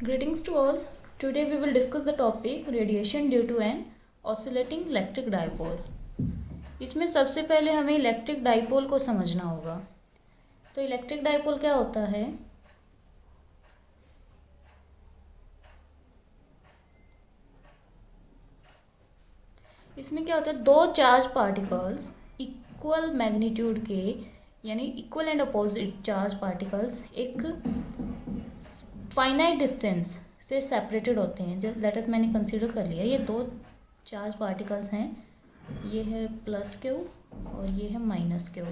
Greetings to all. Today we will discuss the topic radiation due to an oscillating electric dipole. इसमें सबसे पहले हमें electric dipole को समझना होगा। तो इलेक्ट्रिक डाइपोल क्या होता है? इसमें क्या होता है, दो चार्ज पार्टिकल्स इक्वल मैग्नीट्यूड के यानी equal and opposite charge particles एक फाइनाइट डिस्टेंस से सेपरेटेड होते हैं। जब लेट अस मैंने कंसीडर कर लिया, ये दो चार्ज पार्टिकल्स हैं, ये है प्लस क्यू और ये है माइनस क्यू।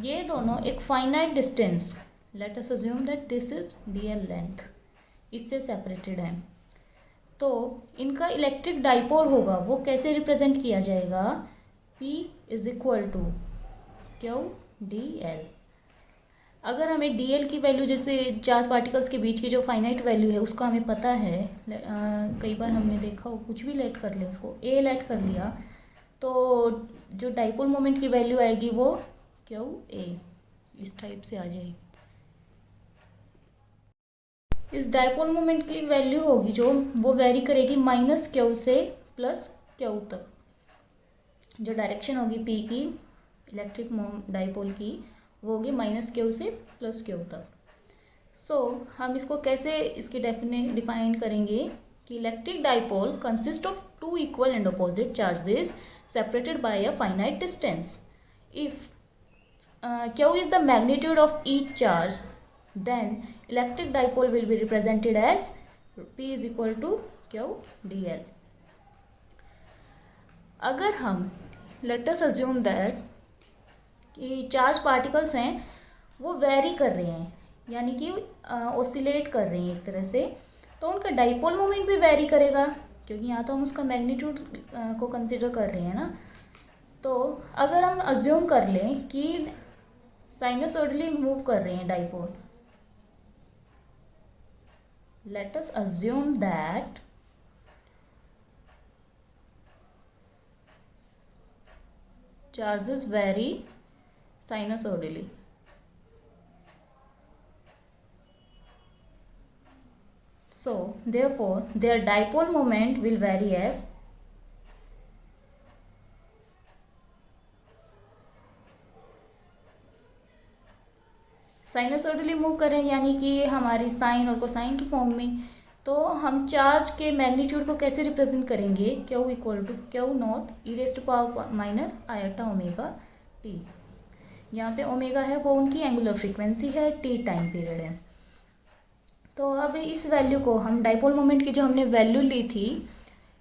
ये दोनों एक finite distance, let us assume that this is DL length, इससे सेपरेटेड है। तो इनका इलेक्ट्रिक डाइपोल होगा, वो कैसे रिप्रेजेंट किया जाएगा? P is equal to Q D L. अगर हमें डी एल की वैल्यू, जैसे चार्ज पार्टिकल्स के बीच की जो फाइनाइट वैल्यू है उसका हमें पता है, कई बार हमने देखा हो, कुछ भी लेट कर लिया, इसको ए लेट कर लिया, तो जो डाइपोल मोमेंट की वैल्यू आएगी वो क्यू ए इस टाइप से आ जाएगी। इस डाइपोल मोमेंट की वैल्यू होगी जो वो वेरी करेगी माइनस क्यू से प्लस क्यू तक। जो डायरेक्शन होगी पी की इलेक्ट्रिक डाइपोल की वो होगी माइनस क्यू से प्लस क्यू तक। सो हम इसको कैसे इसकी डिफाइन करेंगे कि electric dipole consist of two equal and opposite charges separated by a finite distance. If Q is the magnitude of each charge, then electric dipole will be represented as P is equal to Q dl. अगर हम let us assume that कि charge particles हैं वो very कर रहे हैं, यानी कि ओसिलेट कर रहे हैं एक तरह से, तो उनका डाइपोल मोमेंट भी वेरी करेगा, क्योंकि यहाँ तो हम उसका मैग्नीट्यूड को कंसिडर कर रहे हैं ना। तो अगर हम अज्यूम कर लें कि साइनसोइडली मूव कर रहे हैं dipole, let us assume that charges vary sinusoidally. So therefore their dipole moment will vary as sinusoidally move करें, यानी कि हमारी साइन और कोसाइन की फॉर्म में। तो हम चार्ज के मैग्नीट्यूड को कैसे रिप्रेजेंट करेंगे? Q equal to Q not E raise to power minus iota omega T. यहाँ पे ओमेगा है वो उनकी एंगुलर फ्रीक्वेंसी है, टी टाइम पीरियड है। तो अब इस वैल्यू को हम डाइपोल मोमेंट की जो हमने वैल्यू ली थी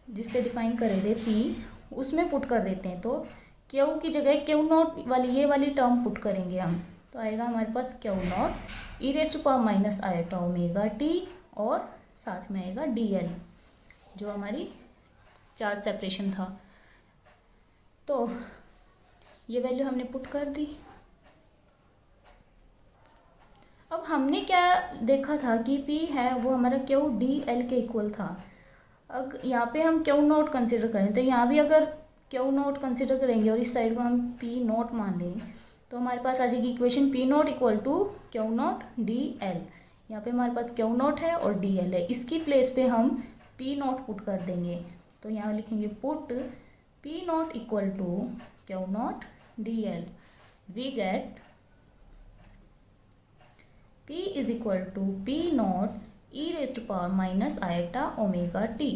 जिससे डिफाइन करे थे पी, उसमें पुट कर देते हैं। तो क्यू की जगह क्यू नॉट वाली ये वाली टर्म पुट करेंगे हम, तो आएगा हमारे पास q not E raise to power minus iota omega t और साथ में आएगा डी एल जो हमारी चार्ज सेपरेशन था। तो ये वैल्यू हमने पुट कर दी। अब हमने क्या देखा था कि P है वो हमारा क्यू डी एल के इक्वल था। अब यहाँ पे हम क्यू नॉट कंसिडर करें, तो यहाँ भी अगर क्यू नॉट कंसिडर करेंगे और इस साइड को हम P नॉट मान लें, तो हमारे पास आ जाएगी equation P not equal to Q not D L. यहाँ पे हमारे पास क्यू नॉट है और डी एल है, इसकी प्लेस पे हम P नॉट पुट कर देंगे। तो यहाँ लिखेंगे put P not equal to Q not D l. We get P is equal to P naught E raise to power minus iota omega t.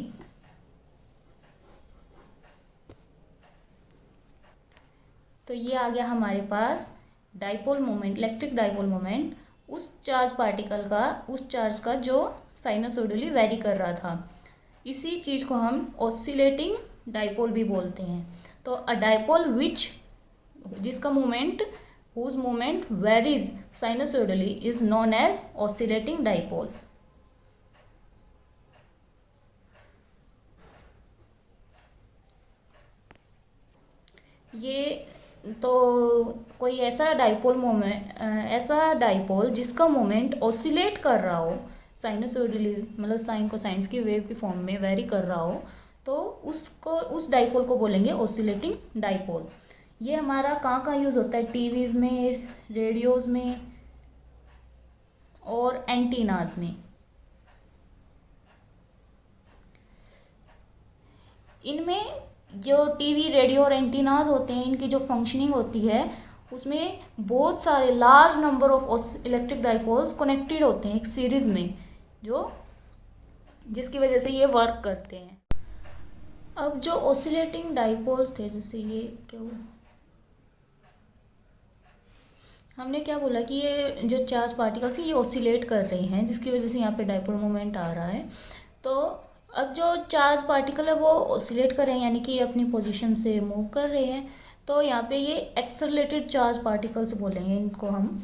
तो ये आ गया हमारे पास dipole moment, electric dipole moment उस चार्ज पार्टिकल का, उस charge का जो साइनसोइडली वेरी कर रहा था। इसी चीज़ को हम ऑसिलेटिंग डाइपोल भी बोलते हैं। तो अ डाइपोल विच, जिसका moment, whose moment varies sinusoidally is known as oscillating dipole. ये तो कोई ऐसा डाइपोल मोमेंट, ऐसा डाइपोल जिसका मोमेंट ऑसिलेट कर रहा हो साइनसोइडली, मतलब साइन कोसाइंस की वेव की फॉर्म में वेरी कर रहा हो, तो उसको, उस डाइपोल को बोलेंगे ऑसिलेटिंग डाइपोल। ये हमारा कहाँ कहाँ यूज़ होता है? टीवीज़ में, रेडियोज़ में और एंटीनाज में। इनमें जो टीवी, रेडियो और एंटीनाज होते हैं, इनकी जो फंक्शनिंग होती है उसमें बहुत सारे large number of electric dipoles connected होते हैं एक सीरीज़ में, जो जिसकी वजह से ये वर्क करते हैं। अब जो ऑसिलेटिंग डाइपोल्स थे, जैसे ये क्या हुआ, हमने क्या बोला कि ये जो चार्ज पार्टिकल्स हैं ये ऑसिलेट कर रहे हैं, जिसकी वजह से यहाँ पे डाइपोल मोमेंट आ रहा है। तो अब जो चार्ज पार्टिकल है वो ऑसिलेट कर रहे हैं, यानी कि ये अपनी पोजीशन से मूव कर रहे हैं। तो यहाँ पे ये एक्सेलरेटेड चार्ज पार्टिकल्स बोलेंगे इनको हम,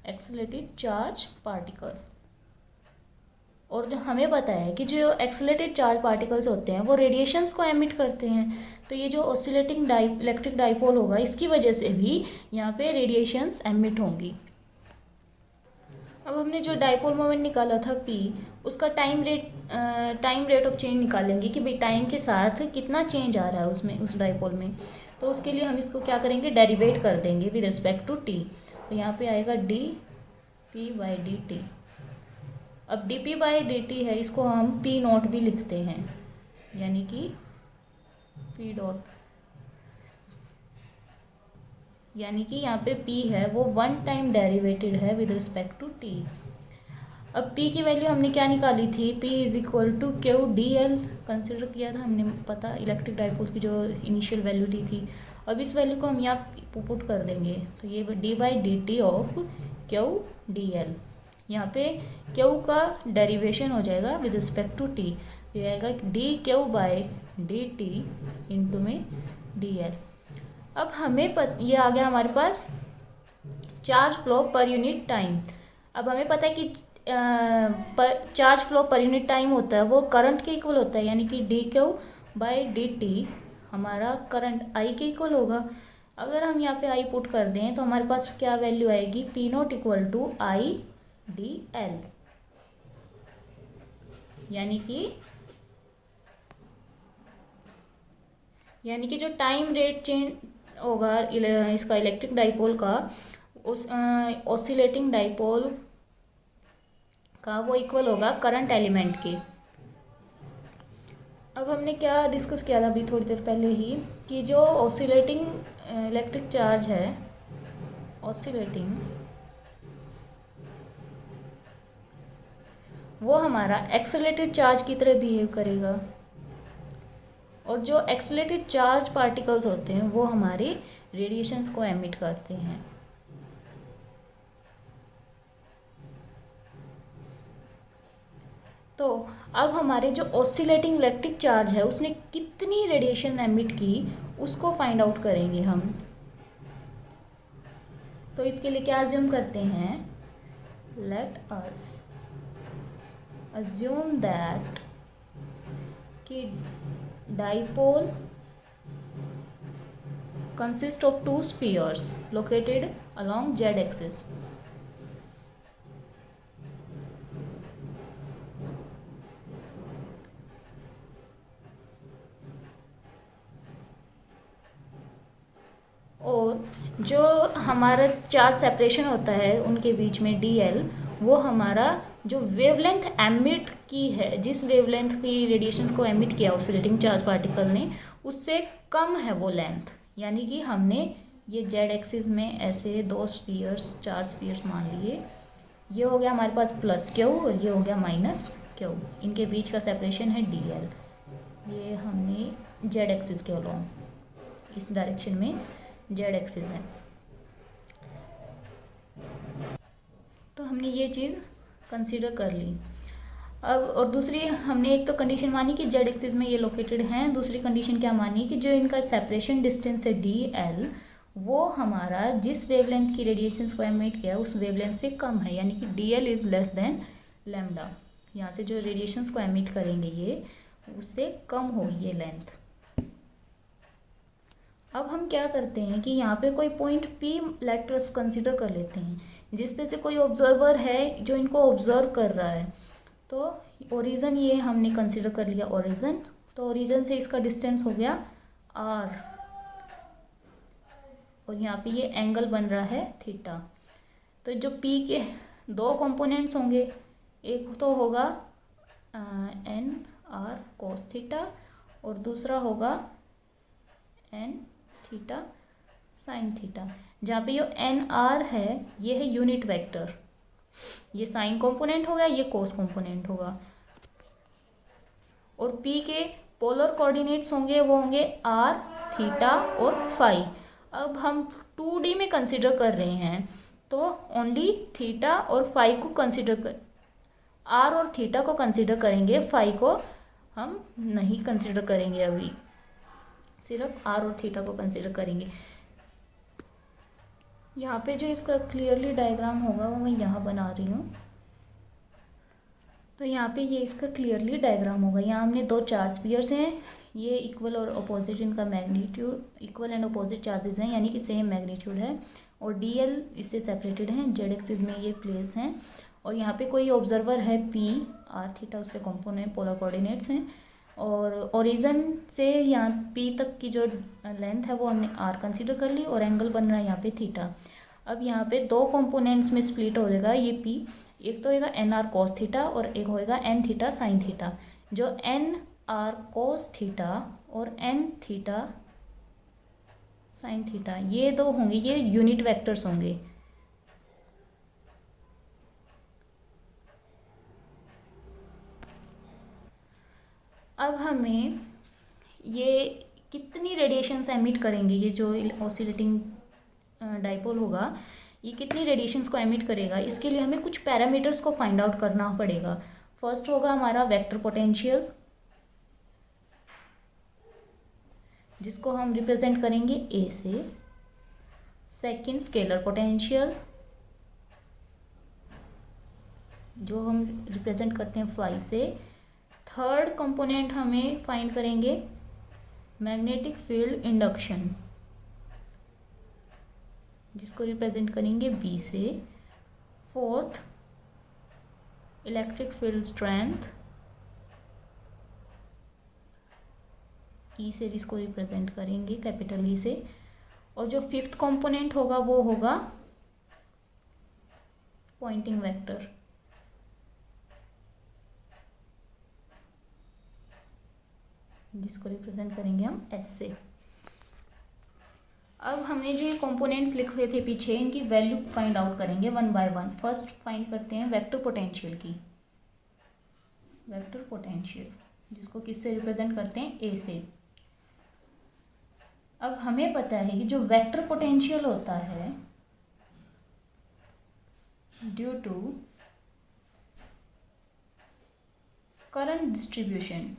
एक्सेलरेटेड चार्ज पार्टिकल। और जो हमें पता है कि जो एक्सेलरेटेड चार्ज पार्टिकल्स होते हैं वो रेडिएशंस को एमिट करते हैं, तो ये जो ऑसिलेटिंग इलेक्ट्रिक डाइपोल होगा इसकी वजह से भी यहाँ पे रेडिएशंस एमिट होंगी। अब हमने जो डाइपोल मोमेंट निकाला था P, उसका टाइम रेट ऑफ चेंज निकालेंगे कि भाई टाइम के साथ कितना चेंज आ रहा है उसमें, उस डाइपोल में। तो उसके लिए हम इसको क्या करेंगे, डेरिवेट कर देंगे विद रिस्पेक्ट टू T। तो यहाँ पे आएगा dp/dt। अब dp/dt है, इसको हम P नॉट भी लिखते हैं, यानी कि P डॉट, यानी कि यहाँ पे P है वो वन टाइम डेरिवेटेड है विद रिस्पेक्ट टू T। अब P की वैल्यू हमने क्या निकाली थी, P is equal to Q D L consider किया था हमने, पता इलेक्ट्रिक डाइपोल की जो इनिशियल वैल्यू दी थी। अब इस वैल्यू को हम यहाँ पुट कर देंगे, तो ये d/dt of Q D L, यहाँ पे क्यू का डेरिवेशन हो जाएगा विद रिस्पेक्ट टू T, तो ये आएगा dq/dt इंटू में dl। अब हमें ये आ गया हमारे पास charge flow per unit time. अब हमें पता है कि charge flow per unit time होता है वो करंट के इक्वल होता है, यानी कि dq/dt हमारा करंट I के इक्वल होगा। अगर हम यहाँ पे I पुट कर दें तो हमारे पास क्या वैल्यू आएगी, P not equal to I/dl, यानी कि जो टाइम रेट चेंज होगा इसका इलेक्ट्रिक डाइपोल का, उस ऑसिलेटिंग डाइपोल का वो इक्वल होगा करंट एलिमेंट के। अब हमने क्या डिस्कस किया था अभी थोड़ी देर पहले ही, कि जो ऑसिलेटिंग इलेक्ट्रिक चार्ज है, ऑसिलेटिंग, वो हमारा एक्सेलरेटेड चार्ज की तरह बिहेव करेगा, और जो एक्सेलरेटेड चार्ज पार्टिकल्स होते हैं वो हमारे रेडिएशंस को एमिट करते हैं। तो अब हमारे जो ऑसिलेटिंग इलेक्ट्रिक चार्ज है उसने कितनी रेडिएशन एमिट की उसको फाइंड आउट करेंगे हम। तो इसके लिए क्या अज्यूम करते हैं, लेट अस अज्यूम दैट कि dipole consists of two spheres located along z-axis. और जो हमारा चार्ज सेपरेशन होता है उनके बीच में dl, वो हमारा जो वेवलेंथ एमिट की है, जिस वेवलेंथ की रेडिएशन को एमिट किया ऑसिलेटिंग चार्ज पार्टिकल ने, उससे कम है वो लेंथ। यानी कि हमने ये जेड एक्सिस में ऐसे दो स्फीयर्स, चार्ज स्फीयर्स मान लिए, ये हो गया हमारे पास प्लस क्यू और ये हो गया माइनस क्यू, इनके बीच का सेपरेशन है dl। ये हमने जेड एक्सिस के अलॉन्ग, इस डायरेक्शन में जेड एक्सिस है, तो हमने ये चीज़ कंसीडर कर ली। अब और दूसरी हमने एक तो कंडीशन मानी कि जेड एक्सिस में ये लोकेटेड हैं, दूसरी कंडीशन क्या मानी कि जो इनका सेपरेशन डिस्टेंस है dl, वो हमारा जिस वेवलेंथ की रेडिएशंस को एमिट किया उस वेवलेंथ से कम है, यानी कि dl is less than lambda. यहाँ से जो रेडिएशंस को एमिट करेंगे ये, उससे कम होगी ये लेंथ। अब हम क्या करते हैं कि यहाँ पे कोई point P let us consider कर लेते हैं, जिस पे से कोई ऑब्जर्वर है जो इनको ऑब्जर्व कर रहा है। तो ओरिजिन ये हमने कंसिडर कर लिया ओरिजिन, तो ओरिजिन से इसका डिस्टेंस हो गया r, और यहाँ पे ये एंगल बन रहा है थीटा। तो जो P के दो कंपोनेंट्स होंगे, एक तो होगा n आर कोस थीटा और दूसरा होगा एन थीटा साइन थीटा। जहाँ पे ये एन आर है ये है यूनिट वेक्टर, ये साइन कंपोनेंट होगा, ये कोस कंपोनेंट होगा। और पी के पोलर कोऑर्डिनेट्स होंगे वो होंगे आर थीटा और फाई। अब हम 2D में कंसिडर कर रहे हैं तो ओनली थीटा और फाई को कंसिडर कर, आर और थीटा को कंसिडर करेंगे, फाई को हम नहीं कंसिडर करेंगे, अभी सिर्फ आर और थीटा को कंसिडर करेंगे। यहाँ पे जो इसका क्लियरली डायग्राम होगा वो मैं यहाँ बना रही हूँ। तो यहाँ पे ये इसका क्लियरली डायग्राम होगा। यहाँ हमने दो चार्ज स्फीयर्स हैं, ये इक्वल और अपोजिट इनका magnitude, equal and opposite charges हैं यानी कि सेम मैग्नीट्यूड है, और डीएल इससे सेपरेटेड हैं, जेड एक्सिस में ये प्लेस हैं। और यहाँ पे कोई ऑब्जर्वर है पी, आर थीटा उसके कंपोनेंट पोलर कोऑर्डिनेट्स हैं, और ओरिजिन से यहाँ पी तक की जो लेंथ है वो हमने आर कंसिडर कर ली, और एंगल बन रहा है यहाँ पे थीटा। अब यहाँ पे दो कंपोनेंट्स में स्प्लिट हो जाएगा ये पी, एक तो होगा एन आर कोस थीटा और एक होएगा एन थीटा साइन थीटा। जो एन आर कोस थीटा और एन थीटा साइन थीटा ये दो होंगे, ये यूनिट वेक्टर्स होंगे। अब हमें ये कितनी रेडिएशंस एमिट करेंगे, ये जो ऑसिलेटिंग डाइपोल होगा ये कितनी रेडिएशंस को एमिट करेगा, इसके लिए हमें कुछ पैरामीटर्स को फाइंड आउट करना पड़ेगा। फर्स्ट होगा हमारा वेक्टर पोटेंशियल, जिसको हम रिप्रेजेंट करेंगे ए से। सेकंड स्केलर पोटेंशियल, जो हम रिप्रेजेंट करते हैं फाई से। थर्ड कंपोनेंट हमें फाइंड करेंगे मैग्नेटिक फील्ड इंडक्शन, जिसको रिप्रेजेंट करेंगे बी से। फोर्थ इलेक्ट्रिक फील्ड स्ट्रेंथ, ई से जिसको रिप्रेजेंट करेंगे कैपिटल ई से। और जो फिफ्थ कंपोनेंट होगा वो होगा पॉइंटिंग वेक्टर, जिसको रिप्रेजेंट करेंगे हम एस से। अब हमने जो ये कंपोनेंट्स लिखे थे पीछे, इनकी वैल्यू फाइंड आउट करेंगे one by one. First find करते हैं वेक्टर पोटेंशियल की, वेक्टर पोटेंशियल जिसको किससे रिप्रेजेंट करते हैं ए से। अब हमें पता है कि जो वेक्टर पोटेंशियल होता है ड्यू टू करंट डिस्ट्रीब्यूशन,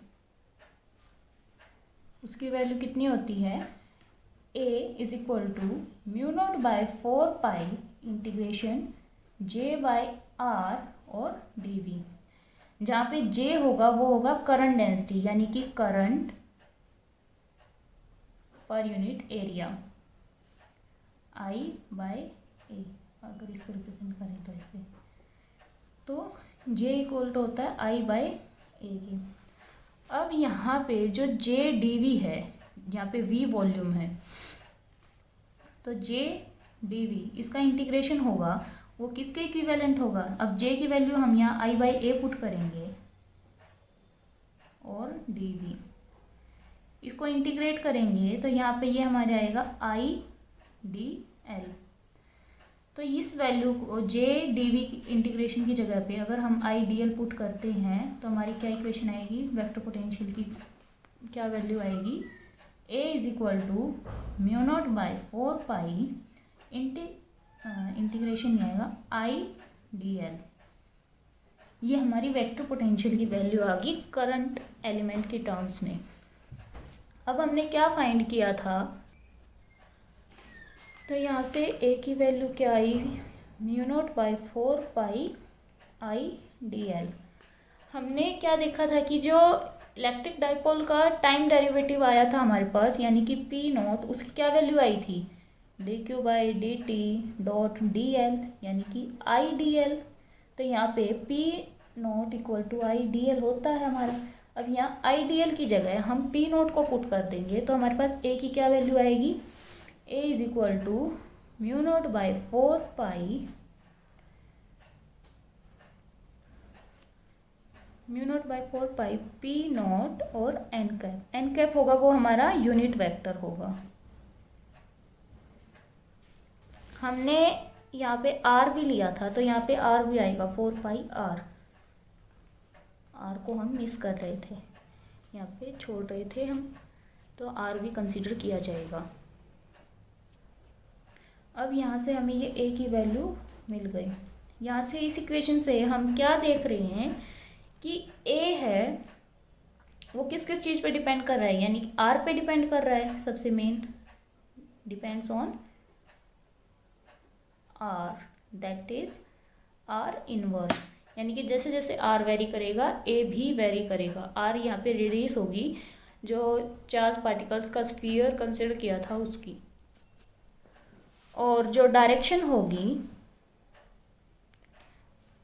उसकी वैल्यू कितनी होती है, A is equal to mu not by 4 pi integration J by R और डी वी। जहाँ पे जे होगा वो होगा करंट डेंसिटी यानी कि करंट पर यूनिट एरिया, आई बाय ए, अगर इसको रिप्रेजेंट करें तो ऐसे, तो जे इक्वल टू होता है आई बाय ए के। अब यहाँ पे जो जे डी वी है, यहाँ पे वी वॉल्यूम है, तो जे डी वी इसका इंटीग्रेशन होगा वो किसके इक्विवेलेंट होगा। अब जे की वैल्यू हम यहाँ आई बाई ए पुट करेंगे और डी वी, इसको इंटीग्रेट करेंगे तो यहाँ पे ये हमारे आएगा आई डी एल। तो इस वैल्यू को जे डी वी की इंटीग्रेशन की जगह पे अगर हम आई डी एल पुट करते हैं तो हमारी क्या इक्वेशन आएगी, वेक्टर पोटेंशियल की क्या वैल्यू आएगी, A is equal to mu not by 4 pi integration में आएगा आई डी एल। ये हमारी वेक्टर पोटेंशियल की वैल्यू आ गई करंट एलिमेंट के टर्म्स में। अब हमने क्या फाइंड किया था, तो यहाँ से ए की वैल्यू क्या आई, mu not by 4 pi I D L. हमने क्या देखा था कि जो इलेक्ट्रिक डाइपोल का टाइम डेरिवेटिव आया था हमारे पास यानी कि पी नॉट, उसकी क्या वैल्यू आई थी, D Q by D T dot D L यानी कि आई डी एल। तो यहाँ पे P not equal to I D L होता है हमारा। अब यहाँ आई डी एल की जगह हम पी नॉट को पुट कर देंगे तो हमारे पास ए की क्या वैल्यू आएगी, A is equal to mu not by 4 pi mu not by 4 pi P not और एन कैप होगा वो हमारा यूनिट वेक्टर होगा। हमने यहाँ पे आर भी लिया था तो यहाँ पे आर भी आएगा 4 पाई आर। आर को हम मिस कर रहे थे, यहाँ पे छोड़ रहे थे हम, तो आर भी कंसीडर किया जाएगा। अब यहाँ से हमें ये ए की वैल्यू मिल गई। यहाँ से इस इक्वेशन से हम क्या देख रहे हैं कि ए है वो किस किस चीज़ पे डिपेंड कर रहा है, यानी आर पे डिपेंड कर रहा है। सबसे main depends on R, that is R inverse, यानी कि जैसे जैसे आर वेरी करेगा ए भी वेरी करेगा। आर यहाँ पे रेडियस होगी जो चार्ज पार्टिकल्स का स्फीयर कंसिडर किया था उसकी, और जो डायरेक्शन होगी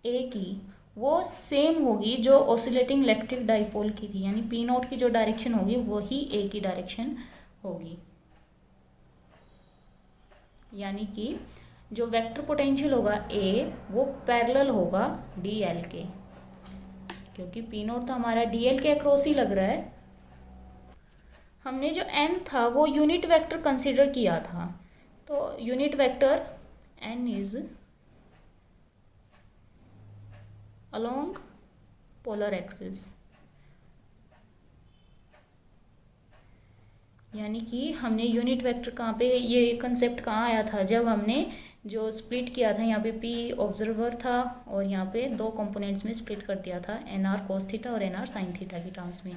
ए की वो सेम होगी जो ऑसिलेटिंग इलेक्ट्रिक डाइपोल की थी, यानी पी नॉट की जो डायरेक्शन होगी वही ए की डायरेक्शन होगी। यानी कि जो वेक्टर पोटेंशियल होगा ए वो पैरेलल होगा डी एल के, क्योंकि पी नॉट तो हमारा डी एल के अक्रॉस ही लग रहा है। हमने जो एन था वो यूनिट वेक्टर कंसिडर किया था, तो unit vector N is along polar axis, यानी कि हमने यूनिट वेक्टर कहाँ पे, ये कंसेप्ट कहाँ आया था, जब हमने जो स्प्लिट किया था, यहाँ पे पी ऑब्जर्वर था और यहाँ पे दो कंपोनेंट्स में स्प्लिट कर दिया था, एन आर कोस थीटा और एन आर साइन थीटा की टर्म्स में।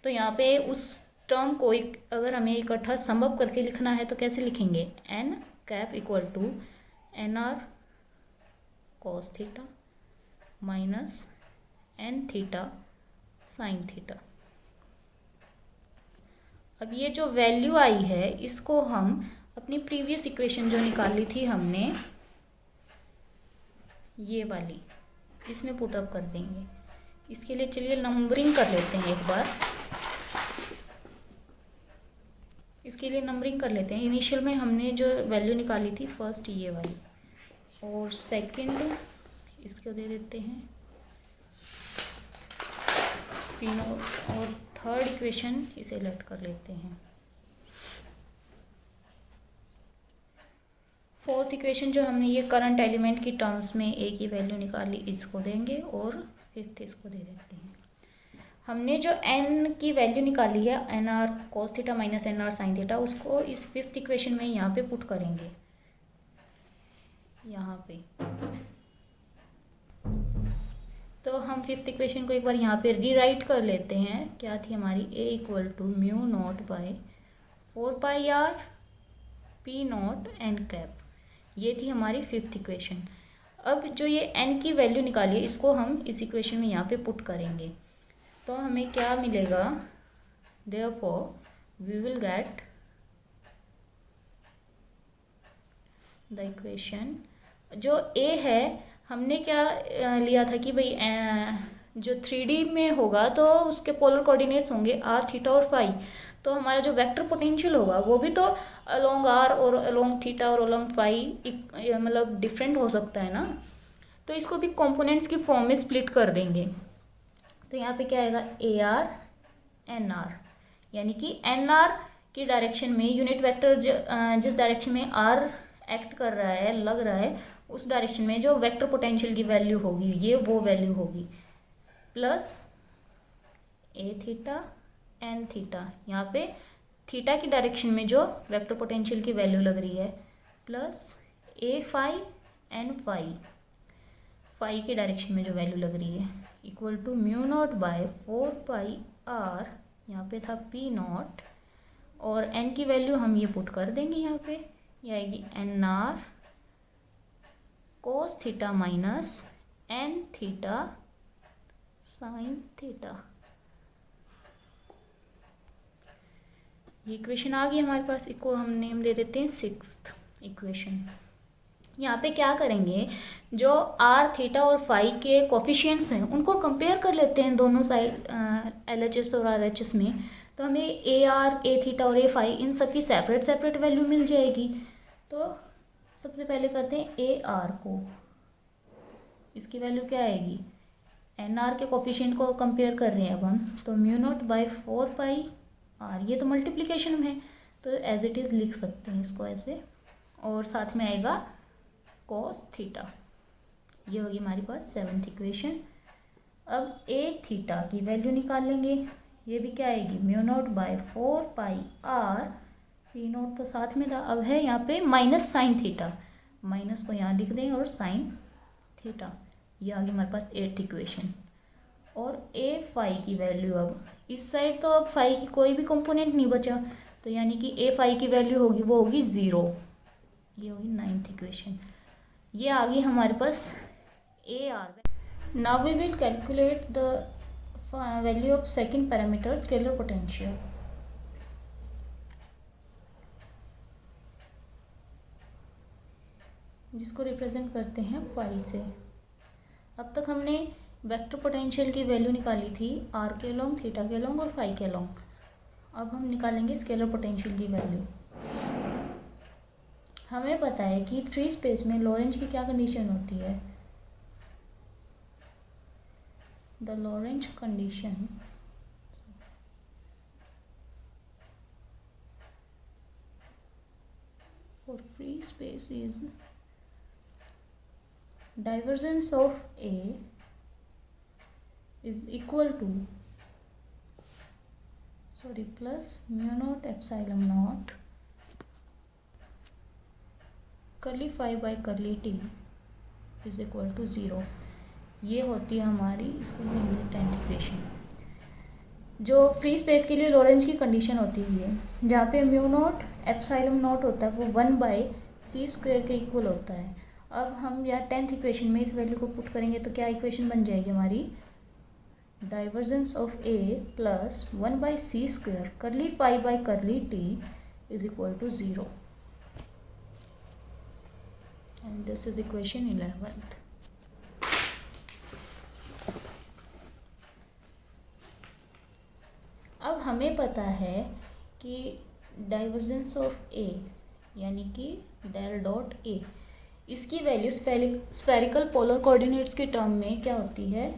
तो यहाँ पे उस टर्म को अगर हमें इकट्ठा सम अप करके लिखना है तो कैसे लिखेंगे, N cap equal to N R cos theta minus N theta sine theta. अब ये जो वैल्यू आई है इसको हम अपनी प्रीवियस इक्वेशन जो निकाली थी हमने, ये वाली, इसमें पुट अप कर देंगे। इसके लिए चलिए नंबरिंग कर लेते हैं एक बार। इसके लिए नंबरिंग कर लेते हैं। इनिशियल में हमने जो वैल्यू निकाली थी फर्स्ट ये वाली, और सेकंड इसको दे देते हैं पी नॉट, और थर्ड इक्वेशन इसे लेट कर लेते हैं। फोर्थ इक्वेशन जो हमने ये करंट एलिमेंट की टर्म्स में ए की वैल्यू निकाली इसको देंगे, और फिफ्थ इसको दे देते हैं। हमने जो एन की वैल्यू निकाली है N R cos theta minus N R sine theta, उसको इस फिफ्थ इक्वेशन में यहाँ पे पुट करेंगे, यहाँ पे। तो हम फिफ्थ इक्वेशन को एक बार यहाँ पे रीराइट कर लेते हैं। क्या थी हमारी, A equal to mu not by 4 pi R P nought N cap, ये थी हमारी फिफ्थ इक्वेशन। अब जो ये एन की वैल्यू निकाली है इसको हम इस इक्वेशन में यहाँ पे पुट करेंगे, तो हमें क्या मिलेगा, therefore we will get the equation. जो ए है हमने क्या लिया था कि भाई जो 3D में होगा तो उसके पोलर कोऑर्डिनेट्स होंगे आर थीटा और फाई, तो हमारा जो वेक्टर पोटेंशियल होगा वो भी तो अलोंग आर और अलोंग थीटा और अलोंग फाई मतलब डिफरेंट हो सकता है ना। तो इसको भी कंपोनेंट्स की फॉर्म में स्प्लिट कर देंगे। तो यहाँ पे क्या आएगा, ए आर एन आर, यानी कि एन आर की डायरेक्शन में यूनिट वेक्टर जिस डायरेक्शन में आर एक्ट कर रहा है, लग रहा है, उस डायरेक्शन में जो वेक्टर पोटेंशियल की वैल्यू होगी ये वो वैल्यू होगी, plus a theta N theta, यहाँ पे थीटा की डायरेक्शन में जो वेक्टर पोटेंशियल की वैल्यू लग रही है, प्लस ए फाई एन फाई, फाई की डायरेक्शन में जो वैल्यू लग रही है, equal to mu not by 4 pi R, यहाँ पे था पी नॉट, और एन की वैल्यू हम ये पुट कर देंगे यहाँ पे, ये आएगी N R cos theta minus N theta sine theta. ये इक्वेशन आ गई हमारे पास, इसको हम नेम दे देते हैं सिक्स्थ इक्वेशन। यहाँ पे क्या करेंगे, जो आर थीटा और फाई के कोफिशिएंट्स हैं उनको कंपेयर कर लेते हैं दोनों साइड LHS और RHS में, तो हमें ए आर ए थीटा और ए फाई इन सब की सेपरेट सेपरेट वैल्यू मिल जाएगी। तो सबसे पहले करते हैं ए आर को, इसकी वैल्यू क्या आएगी, एन आर के कोफिशिएंट को कंपेयर कर रहे हैं अब हम, तो mu not by 4 pi R, ये तो मल्टीप्लिकेशन में है तो एज इट इज़ लिख सकते हैं इसको ऐसे, और साथ में आएगा कॉस थीटा। ये होगी हमारे पास 7th इक्वेशन। अब ए थीटा की वैल्यू निकाल लेंगे, ये भी क्या आएगी mu not by 4 pi are, P not तो साथ में था, अब है यहाँ पे माइनस साइन थीटा, माइनस को यहाँ लिख दें और साइन थीटा। ये आ गई हमारे पास 8th इक्वेशन। और ए फाई की वैल्यू, अब इस साइड तो अब फाई की कोई भी कंपोनेंट नहीं बचा, तो यानी कि ए फाई की वैल्यू होगी वो होगी 0। ये होगी 9th इक्वेशन। ये आ गई हमारे पास A R. Now we will calculate the value of second parameter scalar potential. जिसको रिप्रेजेंट करते हैं फाई से। अब तक हमने वेक्टर पोटेंशियल की वैल्यू निकाली थी आर के अलोंग, थीटा के अलोंग और फाई के अलोंग। अब हम निकालेंगे स्केलर पोटेंशियल की वैल्यू। हमें पता है कि फ्री स्पेस में लॉरेंज की क्या कंडीशन होती है, the Lorenz condition for free space is divergence of A is equal to plus mu naught epsilon naught curly phi by curly t is equal to 0। ये होती है हमारी, इसको लिखेंगे 10th इक्वेशन। जो फ्री स्पेस के लिए लॉरेंज की कंडीशन होती है, जहाँ पे म्यू नॉट एप्सिलॉन नॉट होता है वो 1/c² के इक्वल होता है। अब हम यहाँ 10th इक्वेशन में इस वैल्यू को पुट करेंगे तो क्या इक्वेशन बन जाएगी हमारी, divergence of A plus 1/c² curly phi by curly t is equal to 0, and this is equation 11th। अब हमें पता है कि डाइवर्जेंस ऑफ ए यानी कि डेल डॉट ए, इसकी वैल्यू स्फेरिकल पोलर कोऑर्डिनेट्स के टर्म में क्या होती है,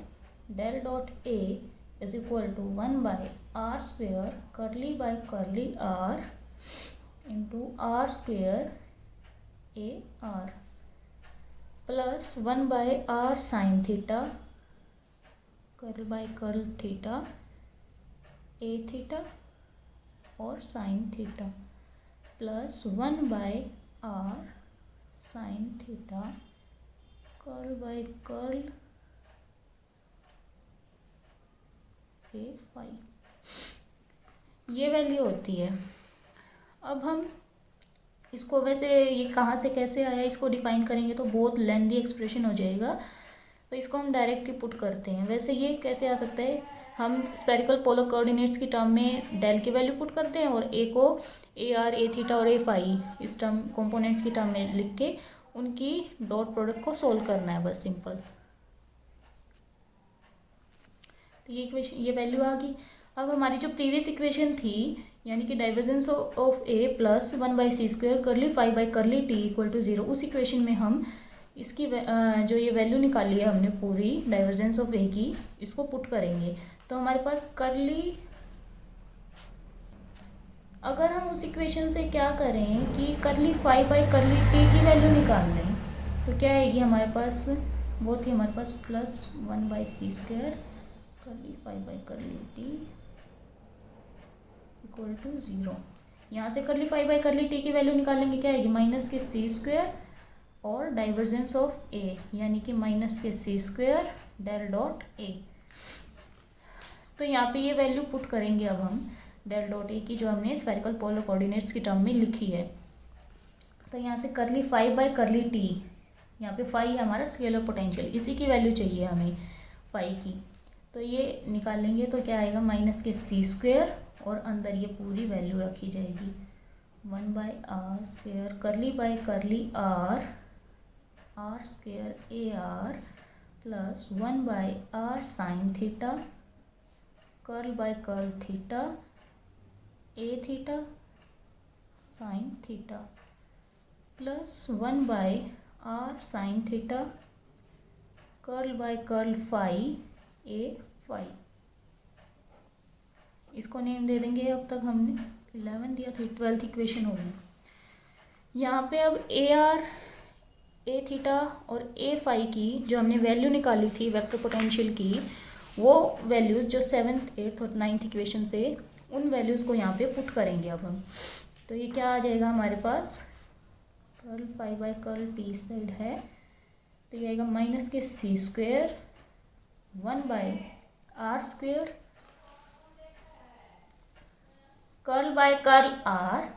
del dot A is equal to 1/r² curly by curly r into r² A R plus 1/r sine theta curl by curl theta A theta और sine theta plus 1/r sine theta curl by curl A phi, ये value होती है। अब हम इसको, वैसे ये कहाँ से कैसे आया इसको डिफाइन करेंगे तो बहुत लेंथी एक्सप्रेशन हो जाएगा, तो इसको हम डायरेक्ट ही पुट करते हैं। वैसे ये कैसे आ सकता है, हम स्पेरिकल पोलर कोऑर्डिनेट्स की टर्म में डेल की वैल्यू पुट करते हैं और ए को ए आर ए थीटा और ए फाई इस टर्म कंपोनेंट्स की टर्म में लिख के उनकी डॉट प्रोडक्ट को सोल्व करना है, बस सिंपल। तो ये इक्वेशन, ये वैल्यू आ गई। अब हमारी जो प्रीवियस इक्वेशन थी यानी कि divergence of A plus 1/c² curly phi by curly t equal to 0, उस इक्वेशन में हम इसकी जो ये वैल्यू निकाली है हमने पूरी डाइवर्जेंस ऑफ ए की, इसको पुट करेंगे तो हमारे पास कर्ली, अगर हम उस इक्वेशन से क्या करें कि curly phi by curly t की वैल्यू निकाल लें तो क्या आएगी हमारे पास, वो थी हमारे पास plus 1/c² curly phi by curly t equal to 0। यहाँ से curly phi by curly t की वैल्यू निकालेंगे, क्या आएगी माइनस के c² और डाइवर्जेंस ऑफ ए यानी कि माइनस के c² डेल डॉट ए। तो यहाँ पे ये वैल्यू पुट करेंगे अब हम डेल डॉट ए की, जो हमने स्फेरिकल पोलर कोऑर्डिनेट्स की टर्म में लिखी है। तो यहाँ से curly phi by curly t, यहाँ पे फाई है हमारा स्केलर पोटेंशियल, इसी की वैल्यू चाहिए हमें फाई की, तो ये निकालेंगे तो क्या आएगा माइनस के c² और अंदर ये पूरी वैल्यू रखी जाएगी 1/r² curly by curly r² A R plus 1/r sine theta curl by curl theta A theta sine theta plus 1/r sine theta curl by curl phi A phi, इसको name दे देंगे। अब तक हमने 11 दिया था, 12th इक्वेशन होगी। यहाँ पे अब ए आर, ए थीटा और ए फाई की जो हमने वैल्यू निकाली थी वेक्टर पोटेंशियल की, वो वैल्यूज़ जो 7th 8th और 9th इक्वेशन से, उन वैल्यूज़ को यहाँ पे पुट करेंगे अब हम। तो ये क्या आ जाएगा हमारे पास, curl phi by curl T side है, तो ये आएगा माइनस के C square 1/r², curl by curl R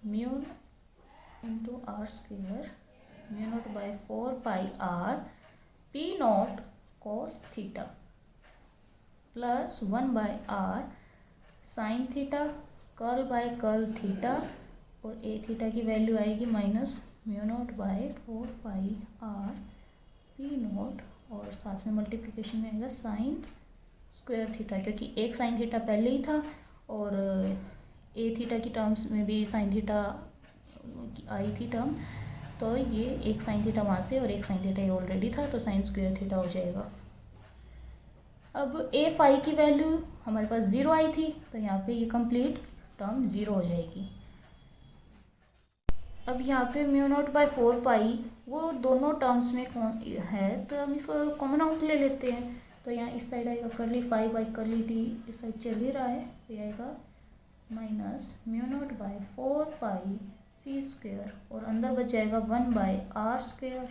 mu into r² mu not by 4πr P not cos theta plus 1/r sine theta, curl by curl theta, और A theta की value आएगी minus mu not by 4πr P not, और साथ में multiplication में आएगा sine square theta, क्योंकि एक साइन थीटा पहले ही था और ए थीटा की टर्म्स में भी साइन थीटा आई थी टर्म, तो ये एक साइन थीटा वहाँ से और एक साइन थीटा ये ऑलरेडी था, तो साइन स्क्वायर थीटा हो जाएगा। अब ए फाई की वैल्यू हमारे पास 0 आई थी, तो यहाँ पे ये कंप्लीट टर्म 0 हो जाएगी। अब यहाँ पे म्यू नॉट बाय 4π वो दोनों टर्म्स में है, तो हम इसको कॉमन आउट ले लेते हैं। तो यहाँ इस साइड आएगा curly phi by curly T, इस साइड चल ही रहा है, तो ये आएगा minus mu not by 4π C square, और अंदर बच जाएगा 1/r²,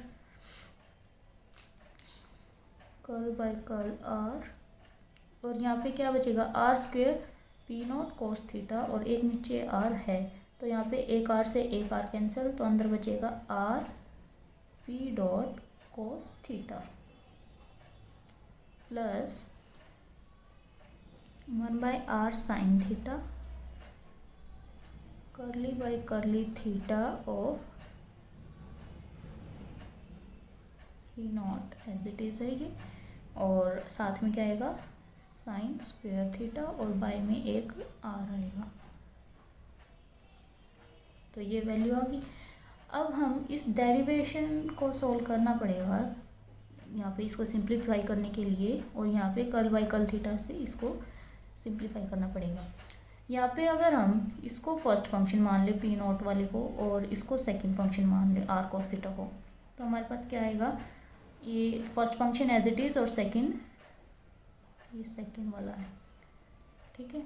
curl by curl are, और यहाँ पे क्या बचेगा r² P not cos theta, और एक नीचे r है, तो यहाँ पे एक r से एक r कैंसिल, तो अंदर बचेगा r P dot cos theta plus 1/r sine theta, curly by curly theta of P not as it is है ये, और साथ में क्या आएगा साइन स्क्वायर थीटा, और बाय में एक आर आएगा। तो ये वैल्यू आ गई। अब हम इस डेरिवेशन को सॉल्व करना पड़ेगा यहाँ पे, इसको सिंप्लीफाई करने के लिए, और यहाँ पे कर्ल बाय कर्ल थीटा से इसको सिंप्लीफाई करना पड़ेगा। यहाँ पे अगर हम इसको फर्स्ट फंक्शन मान ले पी नॉट वाले को, और इसको सेकंड फंक्शन मान ले आर कॉस थीटा को, तो हमारे पास क्या आएगा, ये first function as it is और सेकंड ये सेकंड वाला है, ठीक है।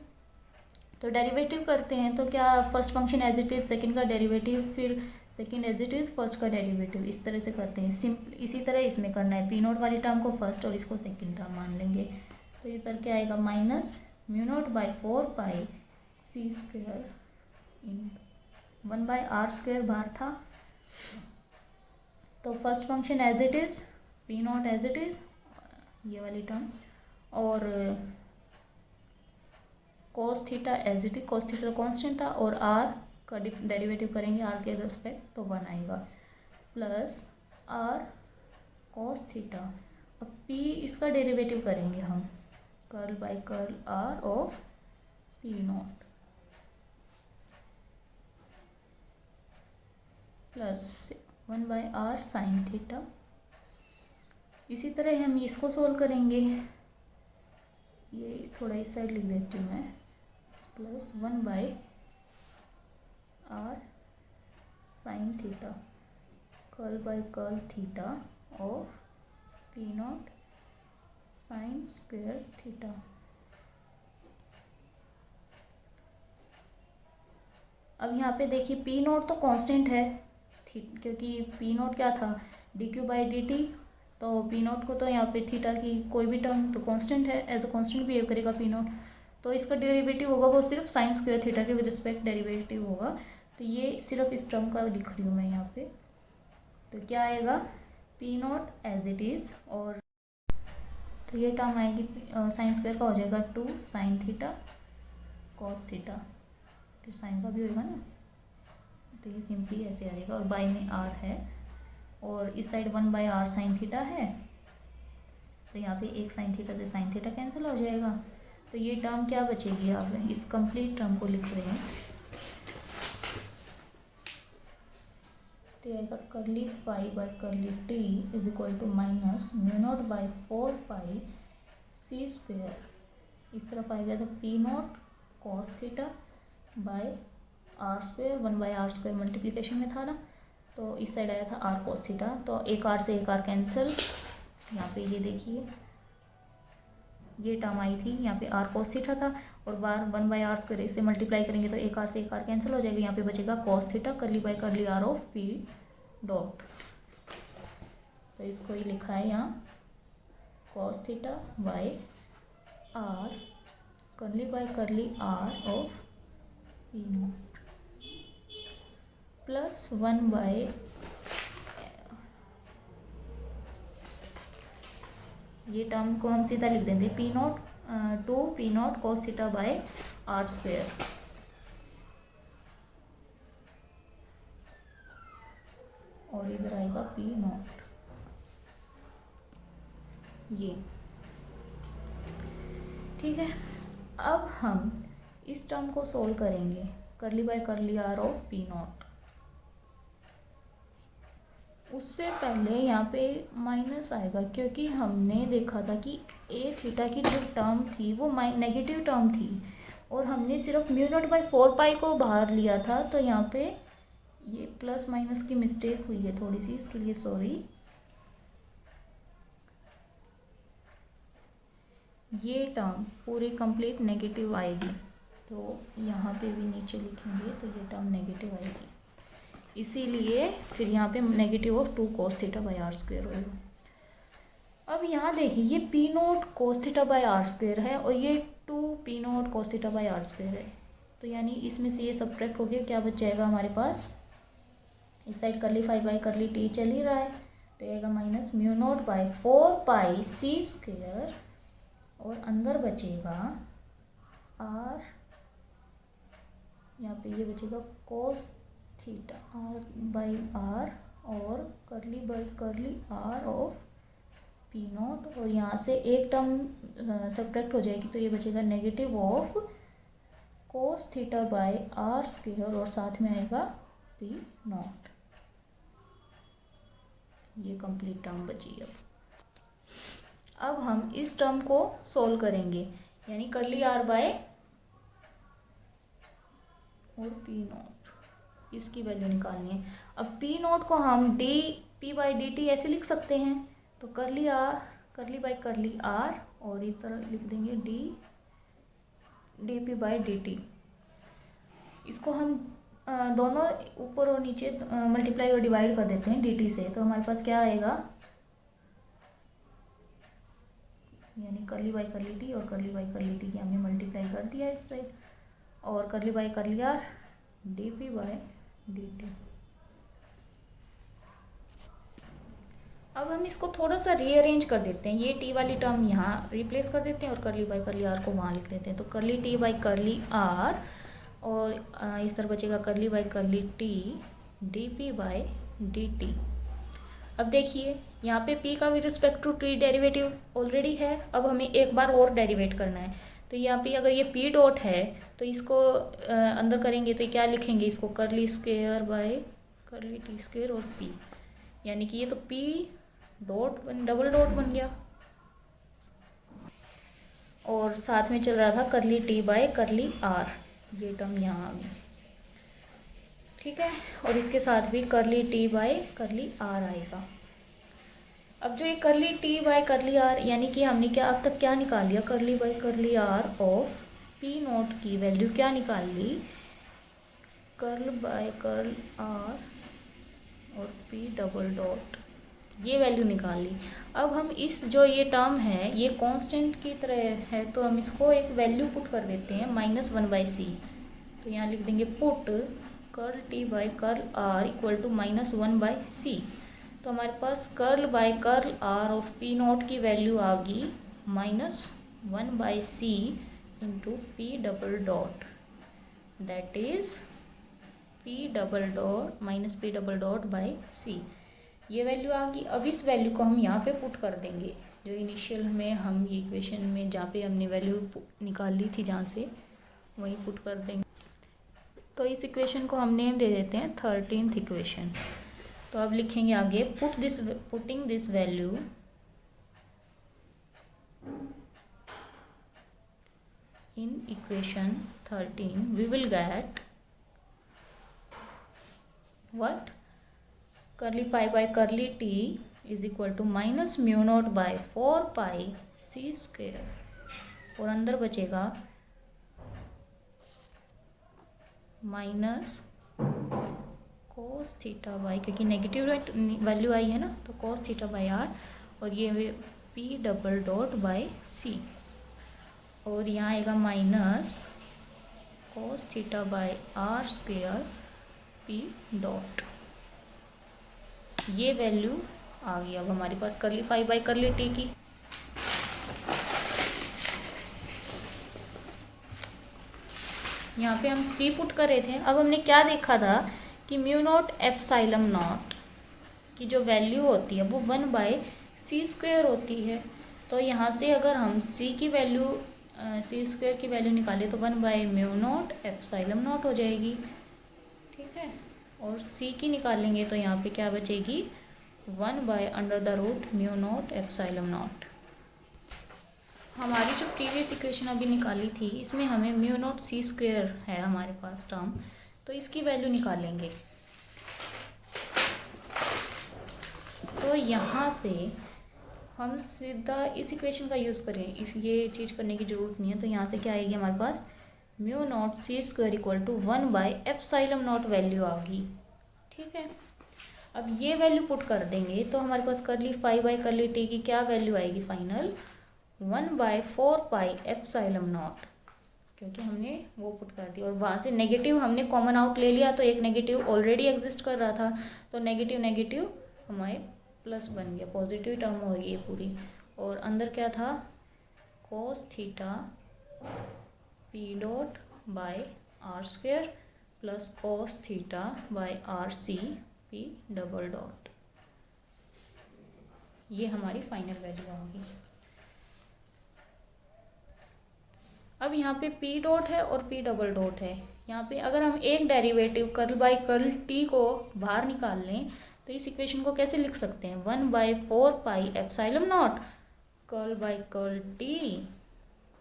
तो डेरिवेटिव करते हैं, तो क्या first function as it is, second का डेरिवेटिव, फिर second as it is, first का डेरिवेटिव, इस तरह से करते हैं। सिंपल इसी तरह इसमें करना है, पी नॉट वाली टर्म को फर्स्ट और इसको सेकंड टर्म मान लेंगे। तो ये करके आएगा minus mu not by 4π C square in 1/r² बाहर था, तो first function as it is, P not as it is ये वाली टर्म, और cos theta as it is, cos theta constant था, और आर का डेरिवेटिव करेंगे आर के रेस्पेक्ट, तो 1 आएगा, प्लस आर कॉस थीटा। अब पी इसका डेरिवेटिव करेंगे हम, curl by curl are of P not plus 1/r sine theta. इसी तरह हम इसको सोल्व करेंगे, ये थोड़ा इस साइड लिख देती हूँ मैं, plus 1/r sine theta, curl by curl theta of P not sine square theta. अब यहाँ पे देखिए पी नॉट तो कांस्टेंट है, क्योंकि पी नॉट क्या था dq/dt, तो पी नॉट को तो यहाँ पे थीटा की कोई भी टर्म तो कांस्टेंट है, एज अ कांस्टेंट बिहेव करेगा पी नॉट, तो इसका डेरिवेटिव होगा वो सिर्फ साइन स्क्वायर थीटा के विद रिस्पेक्ट डेरिवेटिव होगा। तो ये सिर्फ इस टर्म का लिख रही हूँ मैं यहाँ पे, तो क्या आएगा P not as it is, और तो ये टर्म आएगी साइन स्क्वायर का हो जाएगा 2 साइन थीटा कॉस थीटा, फिर साइन का भी होगा ना, तो ये सिंपली ऐसे आ जाएगा, और बाय में आर है, और इस साइड 1/r साइन थीटा है, तो यहाँ पे एक साइन थीटा से साइन थीटा कैंसिल हो जाएगा। तो ये टर्म क्या बचेगी, आप इस कंप्लीट टर्म को लिख रहे हैं, तो आएगा curly phi by curly T is equal to minus mu not by 4π C square, इस तरफ आएगा तो P not cos theta by are square, 1/r² multiplication में था ना, तो इस साइड आया था आर कॉस थीटा, तो एक आर से एक आर कैंसिल, यहाँ पे ये देखिए ये टर्म आई थी, यहाँ पे आर कॉस थीटा था और बार 1/r², इससे मल्टीप्लाई करेंगे तो एक आर से एक आर कैंसिल हो जाएगा, यहाँ पे बचेगा cos theta curly by curly r of p dot, तो इसको ही लिखा है यहाँ cos theta by r curly by curly r of P not plus 1/, ये टर्म को हम सीधा लिख देंगे p naught 2 p not cos theta by are square, और इधर आएगा पी नॉट, ये ठीक है। अब हम इस टर्म को सोल्व करेंगे, करली by curly r of P not, उससे पहले यहाँ पे माइनस आएगा क्योंकि हमने देखा था कि ए थीटा की जो टर्म थी वो नेगेटिव टर्म थी और हमने सिर्फ μ0/4 को बाहर लिया था, तो यहाँ पे ये प्लस माइनस की मिस्टेक हुई है थोड़ी सी, इसके लिए सॉरी। ये टर्म पूरी कंप्लीट नेगेटिव आएगी, तो यहाँ पे भी नीचे लिखेंगे तो ये टर्म नेगेटिव आएगी, इसीलिए फिर यहाँ पे negative of 2 cos theta by are square होगा। अब यहाँ देखिए ये p naught cos theta by are square है और ये 2 p naught cos theta by are square है, तो यानी इसमें से ये सब्ट्रैक्ट हो गया, क्या बच जाएगा हमारे पास, इस साइड करली 5 करली टी चल ही रहा है, तो आएगा माइनस μ0/4 सी स्क्वेयर, और अंदर बचेगा आर, यहाँ पे ये बचेगा cos theta r by r और करली बाई करली आर ऑफ पी नॉट, और यहाँ से एक टर्म सब्ट्रैक्ट हो जाएगी तो ये बचेगा negative of cos theta by r square, और साथ में आएगा पी नॉट, ये कंप्लीट टर्म बची। अब हम इस टर्म को सोल्व करेंगे, यानी करली आर बाय और पी नॉट, इसकी वैल्यू निकालनी है। अब पी नॉट को हम D P by D T ऐसे लिख सकते हैं, तो करली आर करली बाई करली आर और इस तरह लिख देंगे D D P by D T. इसको हम दोनों ऊपर और नीचे मल्टीप्लाई और डिवाइड कर देते हैं डी टी से, तो हमारे पास क्या आएगा, यानी करली बाई करली टी और करली बाई करली टी की हमने मल्टीप्लाई कर दिया इस साइड, और करली बाई करली R D P by D T. अब हम इसको थोड़ा सा रीअरेंज कर देते हैं, ये टी वाली टर्म यहाँ रिप्लेस कर देते हैं और करली बाई करली आर को वहाँ लिख देते हैं, तो करली टी बाई करली आर और इस तरह बचेगा curly by curly t d P by D T. अब देखिए यहाँ पे p का with respect to t derivative already है, अब हमें एक बार और डेरिवेट करना है, तो यहाँ पे अगर ये p डॉट है तो इसको अंदर करेंगे तो क्या लिखेंगे, इसको करली स्क्वेयर बाय करली टी स्क्वेयर और p, यानी कि ये तो p डॉट डबल डॉट बन गया, और साथ में चल रहा था करली टी बाय करली आर, ये टर्म यहाँ आ गई, ठीक है, और इसके साथ भी करली टी बाय करली आर आएगा। अब जो ये करली टी बाय करली आर, यानी कि हमने क्या अब तक क्या निकाल लिया, curly by curly r of P not की वैल्यू क्या निकाल ली, कर्ल बाय कर्ल आर और पी डबल डॉट, ये वैल्यू निकाल ली। अब हम इस जो ये टर्म है ये कांस्टेंट की तरह है, तो हम इसको एक वैल्यू पुट कर देते हैं -1/c, तो यहाँ लिख देंगे put curl T by curl are equal to -1/c, तो हमारे पास curl by curl are of P not की वैल्यू आ गई -1/c into P double dot, that is P double dot minus P double dot by C, ये value आ गई। अब इस वैल्यू को हम यहाँ पे पुट कर देंगे, जो इनिशियल में हम ये इक्वेशन में जहाँ पे हमने वैल्यू निकाल ली थी जहाँ से, वहीं पुट कर देंगे। तो इस इक्वेशन को हम नेम दे देते हैं 13th इक्वेशन। तो अब लिखेंगे आगे putting this value in equation 13 we will get what? curly pi by curly t is equal to minus mu naught by 4 pi c square, और अंदर बचेगा माइनस कोस थीटा बाई, क्योंकि नेगेटिव वैल्यू आई है ना, तो कोस थीटा बाई आर, और ये पी डबल डॉट बाई सी, और यहाँ आएगा minus cos theta by r square p dot. ये वैल्यू आ गई अब हमारे पास करली फाई बाई करली टी की। यहाँ पे हम सी पुट कर रहे थे। अब हमने क्या देखा था कि म्यू नॉट एप्सिलॉन नॉट की जो वैल्यू होती है वो 1/c² होती है। तो यहाँ से अगर हम सी की वैल्यू c² की वैल्यू निकालें तो 1/म्यू नॉट एप्सिलॉन नॉट हो जाएगी, ठीक है। और सी की निकालेंगे तो यहाँ पे क्या बचेगी 1/√μ नॉट एप्सिलॉन नॉट। हमारी जो प्रीवियस इक्वेशन अभी निकाली थी इसमें हमें म्यू नॉट c² है हमारे पास टर्म, तो इसकी वैल्यू निकालेंगे। तो यहाँ से हम सीधा इस इक्वेशन का यूज़ करें, इस ये चीज़ करने की ज़रूरत नहीं है। तो यहाँ से क्या आएगी हमारे पास mu nought c² equal to 1/एप्सिलॉन नॉट वैल्यू आ गई, ठीक है। अब ये वैल्यू पुट कर देंगे तो हमारे पास करली फाई बाई करली टी की क्या वैल्यू आएगी फाइनल 1/4 पाई एप्सिलॉन नॉट, क्योंकि हमने वो पुट कर दिया। और वहाँ से नेगेटिव हमने कॉमन आउट ले लिया, तो एक नेगेटिव ऑलरेडी एग्जिस्ट कर रहा था, तो नेगेटिव नेगेटिव हमारे प्लस बन गया, पॉजिटिव टर्म हो गई ये पूरी। और अंदर क्या था cos theta p dot by are square plus cos theta by are c p double dot. ये हमारी फाइनल वैल्यू होगी। अब यहाँ पे पी डॉट है और पी डबल डॉट है। यहाँ पे अगर हम एक derivative curl by curl T को बाहर निकाल लें तो इस इक्वेशन को कैसे लिख सकते हैं 1/4 pi epsilon nought curl by curl T,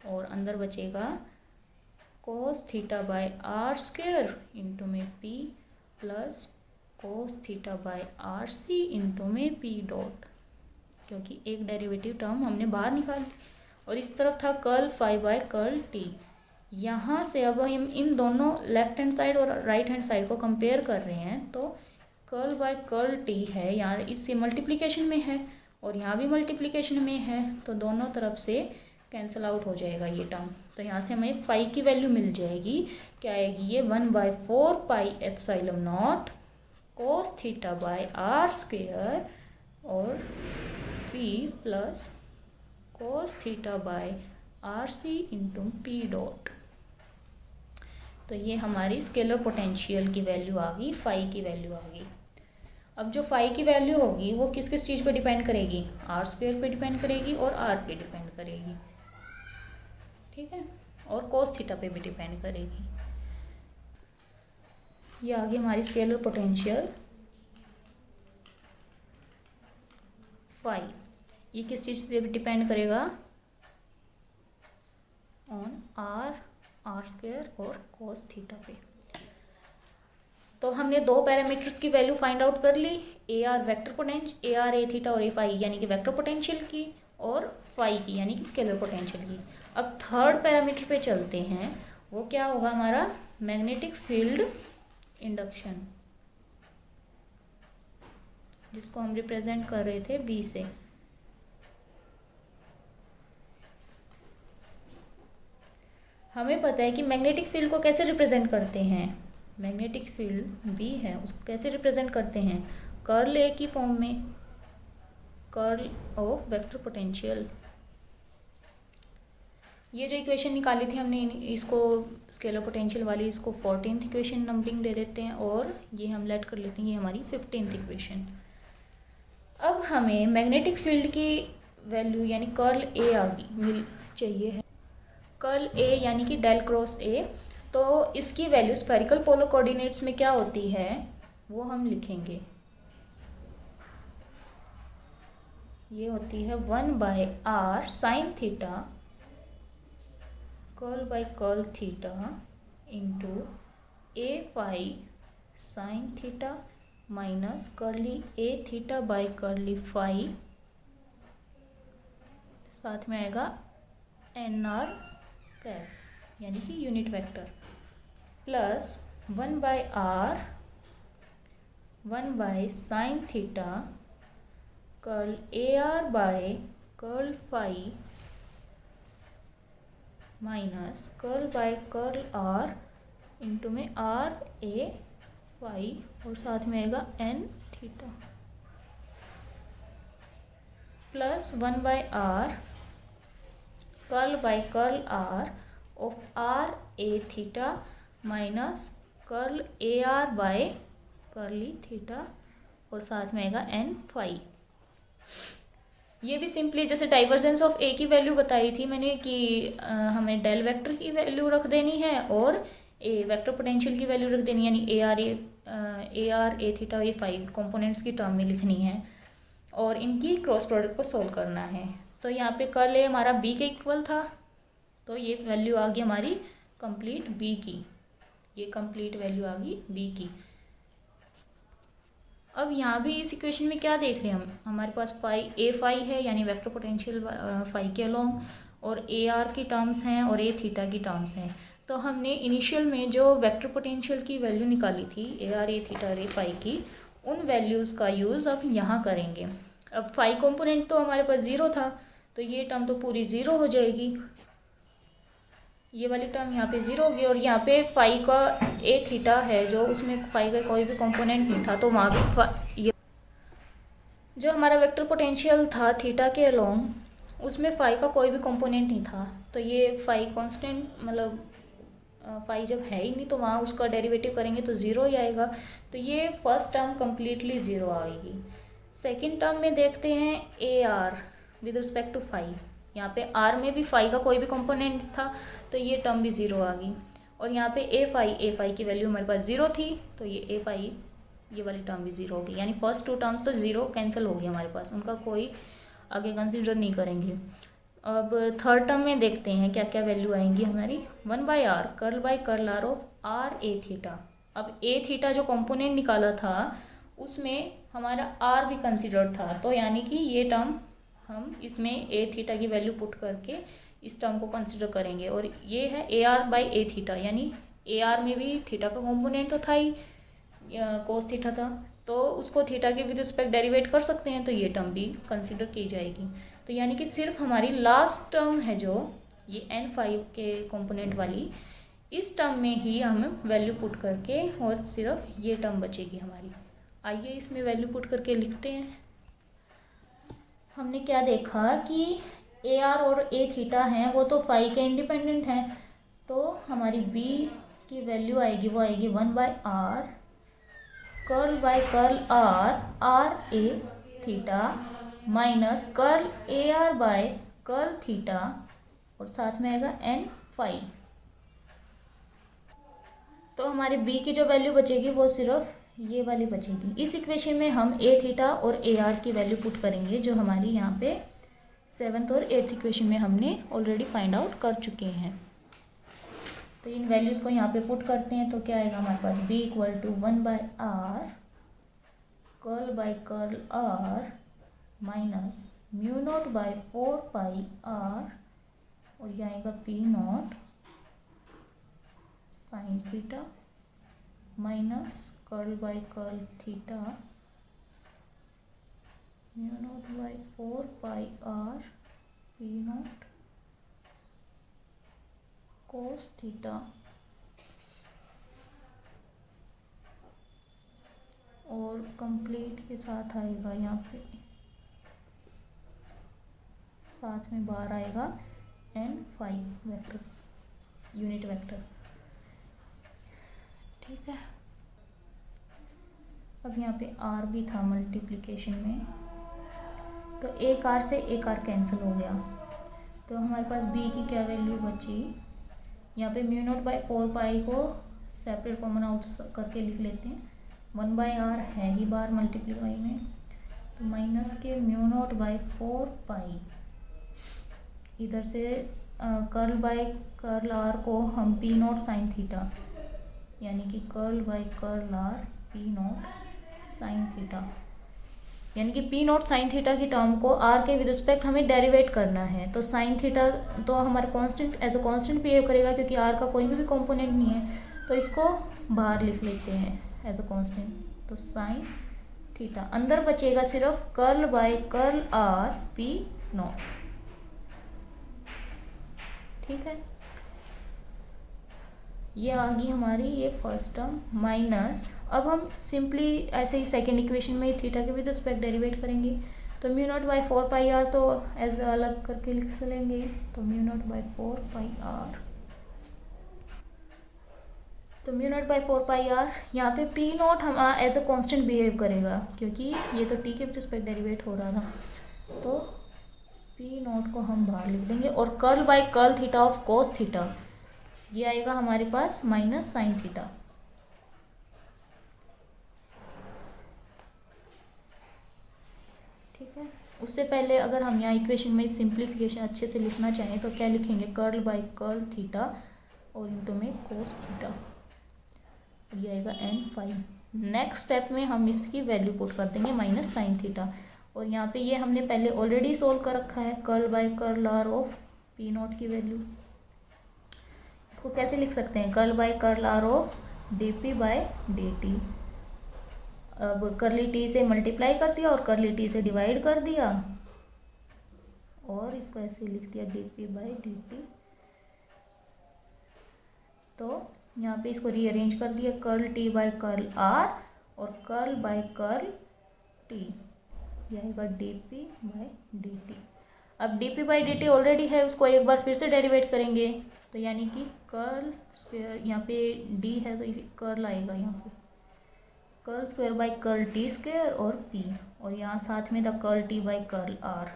और अंदर बचेगा cos theta by are square into में P plus cos theta by are C into में पी डॉट, क्योंकि एक डेरिवेटिव टर्म हमने बाहर निकाल। और इस तरफ था curl phi by curl t. यहाँ से अब हम इन दोनों लेफ्ट हैंड साइड और राइट हैंड साइड को कंपेयर कर रहे हैं, तो कर्ल बाय कर्ल टी है यहाँ, इससे मल्टीप्लिकेशन में है और यहाँ भी मल्टीप्लिकेशन में है, तो दोनों तरफ से कैंसिल आउट हो जाएगा ये टर्म। तो यहाँ से हमें फाई की वैल्यू मिल जाएगी, क्या आएगी ये 1/4 pi epsilon nought cos theta by are square और P plus cos theta by are C into P dot. तो ये हमारी स्केलर पोटेंशियल की वैल्यू आ गई, फाई की वैल्यू आ गई। अब जो फाई की वैल्यू होगी वो किस किस चीज़ पे डिपेंड करेगी, आर स्क्वेयर पे डिपेंड करेगी और आर पे डिपेंड करेगी, ठीक है, और कोस थीटा पे भी डिपेंड करेगी। ये आ गई हमारी स्केलर पोटेंशियल फाई। ये किस चीज़ से डिपेंड करेगा ऑन आर स्क्वेयर और कोस थीटा पे। तो हमने दो पैरामीटर्स की वैल्यू फाइंड आउट कर ली, A R vector potential, A R A theta और ए फाई यानी कि वेक्टर पोटेंशियल की, और फाई की यानी कि स्केलर पोटेंशियल की। अब थर्ड पैरामीटर पे चलते हैं, वो क्या होगा हमारा मैग्नेटिक फील्ड इंडक्शन, जिसको हम रिप्रेजेंट कर रहे थे बी से। हमें पता है कि मैग्नेटिक फील्ड को कैसे रिप्रेजेंट करते हैं, मैग्नेटिक फील्ड बी है उसको कैसे रिप्रेजेंट करते हैं कर्ल ए की फॉर्म में, कर्ल ऑफ वेक्टर पोटेंशियल। ये जो इक्वेशन निकाली थी हमने इसको स्केलर पोटेंशियल वाली, इसको 14th इक्वेशन नंबरिंग दे देते हैं, और ये हम लेट कर लेते हैं ये हमारी 15th इक्वेशन। अब हमें मैग्नेटिक फील्ड की वैल्यू यानी कर्ल ए आ गई मिल चाहिए है, कर्ल ए यानी कि डेल क्रॉस ए। तो इसकी वैल्यू स्फेरिकल पोलर कोऑर्डिनेट्स में क्या होती है वो हम लिखेंगे, ये होती है 1/r sine theta curl by curl theta into a phi sine theta minus curly a theta by curly phi, साथ में आएगा एन आर कैप यानी कि unit vector, plus 1/r 1 sine theta curl a r by curl phi minus curl by curl r into में r a phi और साथ में आएगा n theta, plus 1/r curl by curl are of r A theta minus curl a r by curly theta और साथ में आएगा N phi. ये भी सिंपली जैसे डाइवर्जेंस ऑफ ए की वैल्यू बताई थी मैंने कि हमें डेल वेक्टर की वैल्यू रख देनी है और ए वेक्टर पोटेंशियल की वैल्यू रख देनी है, यानी ए आर ए थीटा ये फाइव कंपोनेंट्स की टर्म में लिखनी है और इनकी क्रॉस प्रोडक्ट को सोल्व करना है। तो यहाँ पे कर्ल ए हमारा बी के इक्वल था, तो ये वैल्यू आ गई हमारी कंप्लीट बी की, ये कंप्लीट वैल्यू आ गई बी की। अब यहाँ भी इस इक्वेशन में क्या देख रहे हैं हम, हमारे पास फाई ए फाई है यानी वेक्टर पोटेंशियल फाई के अलोंग, और ए आर की टर्म्स हैं और ए थीटा की टर्म्स हैं। तो हमने इनिशियल में जो वेक्टर पोटेंशियल की वैल्यू निकाली थी ए आर ए थीटा और ए फाई की, उन वैल्यूज़ का यूज़ अब यहाँ करेंगे। अब फाई कंपोनेंट तो हमारे पास ज़ीरो था, तो ये टर्म तो पूरी ज़ीरो हो जाएगी, ये वाली टर्म यहाँ पे ज़ीरो होगी, और यहाँ पे फाई का ए थीटा है जो उसमें फाई का कोई भी कंपोनेंट नहीं था, तो वहाँ भी ये जो हमारा वेक्टर पोटेंशियल था थीटा के अलोंग उसमें फाई का कोई भी कंपोनेंट नहीं था, तो ये फाई कांस्टेंट मतलब फाई जब है ही नहीं तो वहाँ उसका डेरिवेटिव करेंगे तो ज़ीरो ही आएगा, तो ये फर्स्ट टर्म कम्प्लीटली ज़ीरो आएगी। सेकेंड टर्म में देखते हैं a r with respect to phi, यहाँ पे आर में भी फाई का कोई भी कंपोनेंट था तो ये टर्म भी ज़ीरो आ गई, और यहाँ पे ए फाई की वैल्यू हमारे पास ज़ीरो थी तो ये ए फाई ये वाली टर्म भी ज़ीरो होगी, यानी फर्स्ट टू टर्म्स तो ज़ीरो कैंसिल हो गई हमारे पास, उनका कोई आगे कंसिडर नहीं करेंगे। अब थर्ड टर्म में देखते हैं क्या क्या वैल्यू आएंगी हमारी। 1/r curl by curl are of r A theta, अब ए थीटा जो कंपोनेंट निकाला था उसमें हमारा आर भी कंसिडर था, तो यानी कि ये टर्म हम इसमें ए थीटा की वैल्यू पुट करके इस टर्म को कंसिडर करेंगे, और ये है A R by A theta, यानी ए आर में भी थीटा का कंपोनेंट तो था ही, कोस थीटा था, तो उसको थीटा के विद रिस्पेक्ट डेरिवेट कर सकते हैं, तो ये टर्म भी कंसिडर की जाएगी। तो यानी कि सिर्फ हमारी लास्ट टर्म है जो ये n5 के कंपोनेंट वाली, इस टर्म में ही हम वैल्यू पुट करके और सिर्फ ये टर्म बचेगी हमारी। आइए इसमें वैल्यू पुट करके लिखते हैं। हमने क्या देखा कि ए आर और ए थीटा हैं वो तो फाई के इंडिपेंडेंट हैं, तो हमारी बी की वैल्यू आएगी वो आएगी 1/r curl by curl r A theta minus curl a r by curl theta और साथ में आएगा एन फाई। तो हमारे बी की जो वैल्यू बचेगी वो सिर्फ ये वाली बचेगी। इस इक्वेशन में हम ए थीटा और ए आर की वैल्यू पुट करेंगे जो हमारी यहाँ पे 7th और 8th इक्वेशन में हमने ऑलरेडी फाइंड आउट कर चुके हैं। तो इन वैल्यूज़ को यहाँ पे पुट करते हैं तो क्या आएगा हमारे पास b equal to 1/r curl by curl r minus mu not by 4πr और ये आएगा p naught sine theta minus curl by curl theta mu not by 4πr p naught cos theta और कंप्लीट के साथ आएगा यहाँ पे साथ में बाहर आएगा n5 वेक्टर यूनिट वेक्टर। ठीक है, अब यहाँ पे r भी था मल्टीप्लिकेशन में, तो एक r से एक r कैंसिल हो गया, तो हमारे पास b की क्या वैल्यू बची, यहाँ पे म्यू नॉट बाय 4π को सेपरेट कॉमन आउट करके लिख लेते हैं, 1/r है ही बार मल्टीप्लाई में, तो माइनस के म्यू नॉट बाय 4π इधर से कर्ल बाय कर्ल आर को हम पी नॉट साइन थीटा, यानी कि curl by curl r P not sine theta, यानी कि पी नॉट साइन थीटा की टर्म को आर के विद रिस्पेक्ट हमें डेरिवेट करना है। तो साइन थीटा तो हमारा constant as a constant behave करेगा, क्योंकि आर का कोई भी कंपोनेंट नहीं है, तो इसको बाहर लिख लेते हैं एज अ कांस्टेंट। तो साइन थीटा, अंदर बचेगा सिर्फ curl by curl r P naught, ठीक है। ये आ गई हमारी ये फर्स्ट टर्म माइनस, अब हम सिंपली ऐसे ही सेकेंड इक्वेशन में थीटा के विद रिस्पेक्ट डेरिवेट करेंगे। तो mu not by 4 pi R तो एज अलग करके लिख लेंगे। तो mu not by 4 pi R, तो mu not by 4 pi R, यहाँ पे पी नॉट हम एज अ कांस्टेंट बिहेव करेगा, क्योंकि ये तो टी के विद रिस्पेक्ट डेरिवेट हो रहा था। तो पी नॉट को हम बाहर लिख देंगे, और curl by curl theta of cos theta, ये आएगा हमारे पास माइनस साइन थीटा। ठीक है, उससे पहले अगर हम यहाँ इक्वेशन में सिंप्लीफिकेशन अच्छे से लिखना चाहें तो क्या लिखेंगे, कर्ल बाई कर्ल थीटा और इंटू में कोस थीटा, ये आएगा n5। नेक्स्ट स्टेप में हम इसकी वैल्यू पुट कर देंगे माइनस साइन थीटा, और यहाँ पे ये हमने पहले ऑलरेडी सोल्व कर रखा है, curl by curl are of P not की वैल्यू। इसको कैसे लिख सकते हैं, curl by curl are of d P by D T. अब कर्ली टी से मल्टीप्लाई कर दिया और कर्ली टी से डिवाइड कर दिया, और इसको ऐसे लिख दिया D P by D T. तो यहाँ पे इसको रीअरेंज कर दिया, curl T by curl are और कर्ल बाई कर्ल टी, यह आएगा D P by D T. अब D P by D T already है, उसको एक बार फिर से डेरिवेट करेंगे, तो यानी कि कर्ल स्क्वायर, यहाँ पे डी है तो कर्ल आएगा यहाँ पे, curl square by curl t square और पी, और यहाँ साथ में the curl T by curl r.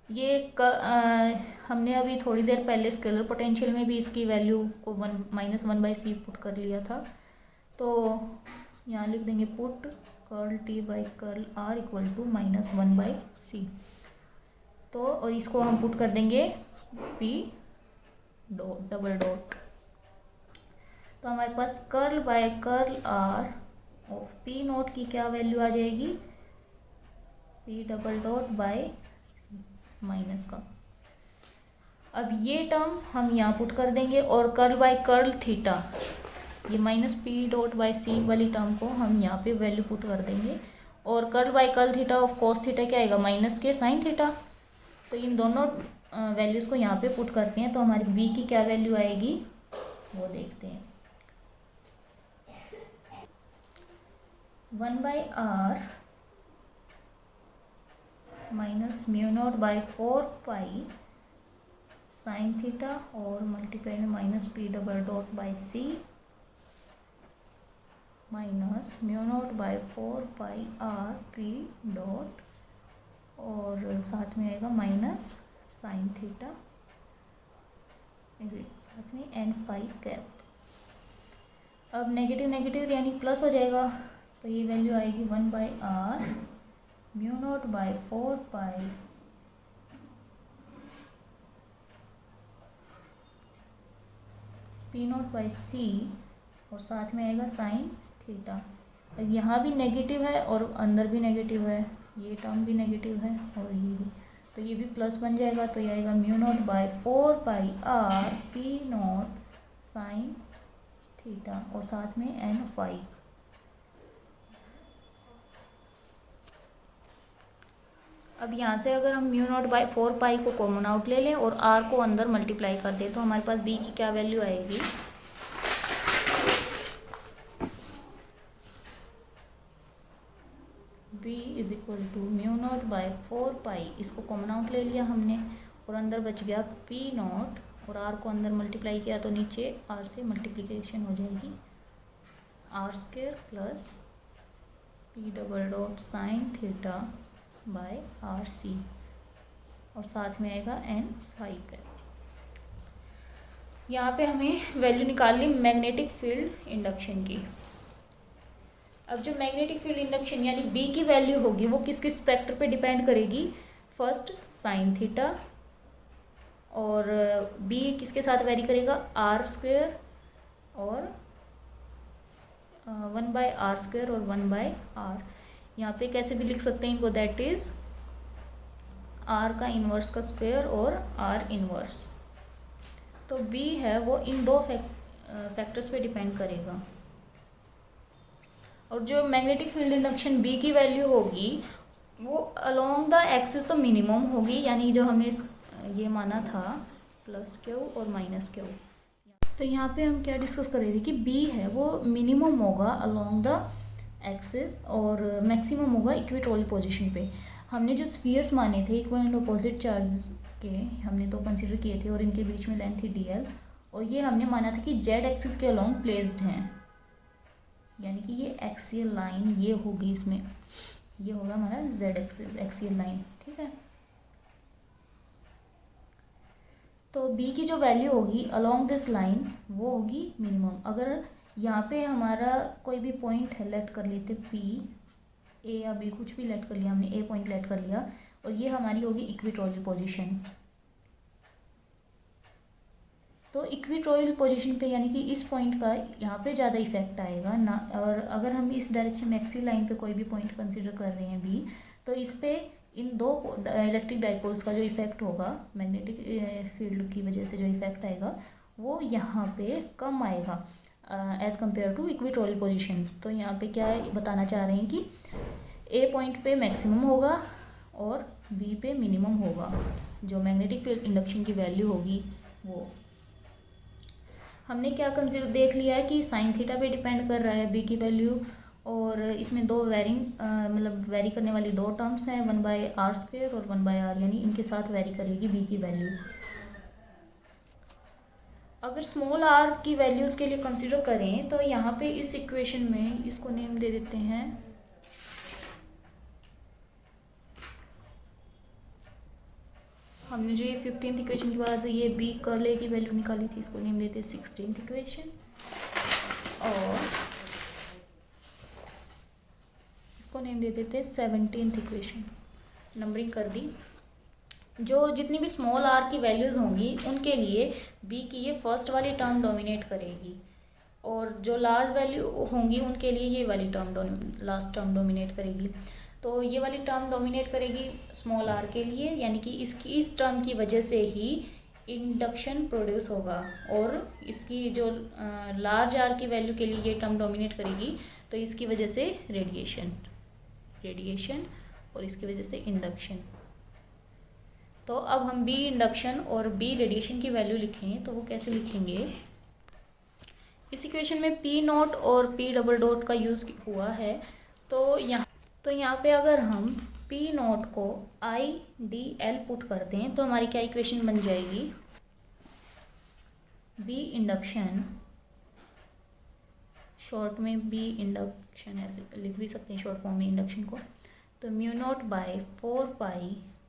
ये हमने अभी थोड़ी देर पहले स्केलर पोटेंशियल में भी इसकी वैल्यू को -1/c पुट कर लिया था। तो यहाँ लिख देंगे put curl T by curl are equal to -1/c। तो और इसको हम पुट कर देंगे p डॉट डबल डॉट, तो हमारे पास curl by curl are of P not की क्या वैल्यू आ जाएगी, p double dot by minus का। अब ये टर्म हम यहाँ पुट कर देंगे, और कर्ल बाय कर्ल थीटा, ये माइनस पी डॉट बाय सी वाली टर्म को हम यहाँ पे वैल्यू पुट कर देंगे, और curl by curl theta of cos theta क्या आएगा, माइनस के साइन थीटा। तो इन दोनों वैल्यूज़ को यहाँ पे पुट करते हैं, तो हमारी बी की क्या वैल्यू आएगी वो देखते हैं। 1/r minus mu not by 4 pi sine theta और मल्टीप्लाई में minus P double dot by c minus mu not by 4 pi are p dot, और साथ में आएगा माइनस साइन थीटा, साथ में n5 कैप। अब नेगेटिव नेगेटिव यानी प्लस हो जाएगा, तो ये वैल्यू आएगी 1/r mu not by 4 pi P nought by सी, और साथ में आएगा साइन थीटा। अब यहाँ भी नेगेटिव है और अंदर भी नेगेटिव है, ये टर्म भी नेगेटिव है और ये भी, तो ये भी प्लस बन जाएगा, तो ये आएगा mu naught by 4 pi R P not sine theta और साथ में n5। अब यहाँ से अगर हम म्यू नॉट बाई 4 पाई को कॉमन आउट ले लें और r को अंदर मल्टीप्लाई कर दें, तो हमारे पास b की क्या वैल्यू आएगी, b is equal to mu not by 4 pi, इसको कॉमन आउट ले लिया हमने और अंदर बच गया p नॉट, और r को अंदर मल्टीप्लाई किया तो नीचे r से मल्टीप्लिकेशन हो जाएगी, r square plus p double dot sine theta by are c, और साथ में आएगा n5 का। यहाँ पे हमें वैल्यू निकाल ली मैग्नेटिक फील्ड इंडक्शन की। अब जो मैग्नेटिक फील्ड इंडक्शन यानी B की वैल्यू होगी वो किस किस फैक्टर पे डिपेंड करेगी, फर्स्ट साइन थीटा, और बी किसके साथ वेरी करेगा, आर स्क्वेयर और 1/r² और 1/r। यहाँ पे कैसे भी लिख सकते हैं इनको, दैट इज r का इन्वर्स का स्क्वायर और r इन्वर्स। तो b है वो इन दो फैक्टर्स पे डिपेंड करेगा। और जो मैग्नेटिक फील्ड इंडक्शन b की वैल्यू होगी वो अलोंग द एक्सिस तो मिनिमम होगी, यानी जो हमने ये माना था +q और -q। तो यहाँ पे हम क्या डिस्कस कर रहे थे कि b है वो मिनिमम होगा अलोंग द एक्सिस और मैक्सिमम होगा इक्वेटोरियल पोजीशन पे। हमने जो स्फीयर्स माने थे इक्वल एंड अपोजिट चार्जेस के, हमने तो कंसीडर किए थे और इनके बीच में लेंथ थी dl, और ये हमने माना था कि z एक्सिस के अलोंग प्लेस्ड हैं, यानी कि ये एक्सियल लाइन ये होगी, इसमें ये होगा हमारा z एक्सिस एक्सियल लाइन, ठीक है। तो b की जो वैल्यू होगी अलोंग दिस लाइन वो होगी मिनिमम। अगर यहाँ पे हमारा कोई भी पॉइंट है, लेट कर लेते p, a या b कुछ भी लेट कर लिया हमने, a पॉइंट लेट कर लिया, और ये हमारी होगी इक्वेटोरियल पोजीशन। तो इक्वेटोरियल पोजीशन पे यानी कि इस पॉइंट का यहाँ पे ज़्यादा इफेक्ट आएगा ना। और अगर हम इस डायरेक्शन में एक्सियल लाइन पे कोई भी पॉइंट कंसीडर कर रहे हैं b, तो इस पे इन दो इलेक्ट्रिक डाइपोल्स का जो इफेक्ट होगा मैग्नेटिक फील्ड की वजह से जो इफेक्ट आएगा वो यहाँ पे कम आएगा as compare to equatorial position. तो यहाँ पे क्या बताना चाह रहे हैं कि ए पॉइंट पे मैक्सिमम होगा और बी पे मिनिमम होगा, जो मैग्नेटिक फील्ड इंडक्शन की वैल्यू होगी वो। हमने क्या कंसिडर देख लिया है कि साइन थीटा पे डिपेंड कर रहा है बी की वैल्यू, और इसमें दो मतलब वेरी करने वाली दो टर्म्स हैं, 1/r² और 1/r, यानी इनके साथ वेरी करेगी बी की वैल्यू। अगर स्मॉल r की वैल्यूज़ के लिए कंसिडर करें तो यहाँ पे इस इक्वेशन में इसको नेम दे देते हैं हमने जो ये 15th इक्वेशन के बाद ये b कर्ल a की वैल्यू निकाली थी, इसको नेम देते हैं 16th इक्वेशन, और इसको नेम दे देते हैं 17th इक्वेशन। नंबरिंग कर दी। जो जितनी भी स्मॉल r की वैल्यूज़ होंगी उनके लिए b की ये फर्स्ट वाली टर्म डोमिनेट करेगी, और जो लार्ज वैल्यू होंगी उनके लिए ये वाली टर्म लास्ट टर्म डोमिनेट करेगी। तो ये वाली टर्म डोमिनेट करेगी स्मॉल r के लिए, यानी कि इसकी इस टर्म की वजह से ही इंडक्शन प्रोड्यूस होगा, और इसकी जो लार्ज r की वैल्यू के लिए ये टर्म डोमिनेट करेगी, तो इसकी वजह से रेडिएशन और इसकी वजह से इंडक्शन। तो अब हम बी इंडक्शन और बी रेडिएशन की वैल्यू लिखें तो वो कैसे लिखेंगे, इस इक्वेशन में पी नॉट और पी डबल डॉट का यूज़ हुआ है। तो यहाँ पे अगर हम पी नॉट को आई डी एल पुट कर दें तो हमारी क्या इक्वेशन बन जाएगी, बी इंडक्शन, शॉर्ट में बी इंडक्शन ऐसे लिख भी सकते हैं शॉर्ट फॉर्म में इंडक्शन को, तो μ0/4π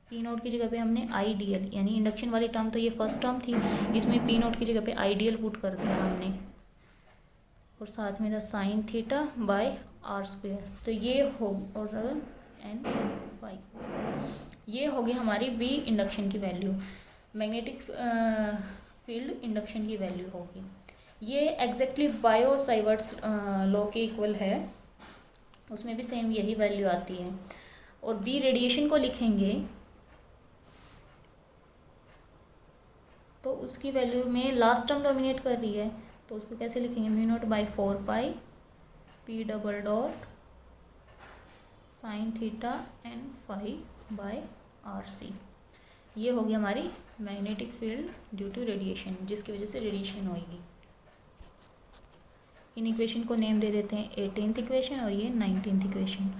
पी नोट की जगह पे हमने आई डी एल, यानी इंडक्शन वाली टर्म तो ये फर्स्ट टर्म थी, इसमें पी नोट की जगह पे आई डी एल पुट कर दिया हमने, और साथ में था साइन थीटा बाय r²। तो ये हो और n फाई, ये होगी हमारी बी इंडक्शन की वैल्यू, मैग्नेटिक फील्ड इंडक्शन की वैल्यू होगी। ये एग्जैक्टली बायो साइवर्ट्स लॉ के इक्वल है, उसमें भी सेम यही वैल्यू आती है। और बी रेडिएशन को लिखेंगे तो उसकी वैल्यू में लास्ट टर्म डोमिनेट कर रही है, तो उसको कैसे लिखेंगे, μ0/4π P double dot sine theta N phi by r/c। ये होगी हमारी magnetic field due to radiation, जिसकी वजह से रेडिएशन होगी। इन इक्वेशन को नेम दे देते हैं 18th इक्वेशन और ये 19th इक्वेशन।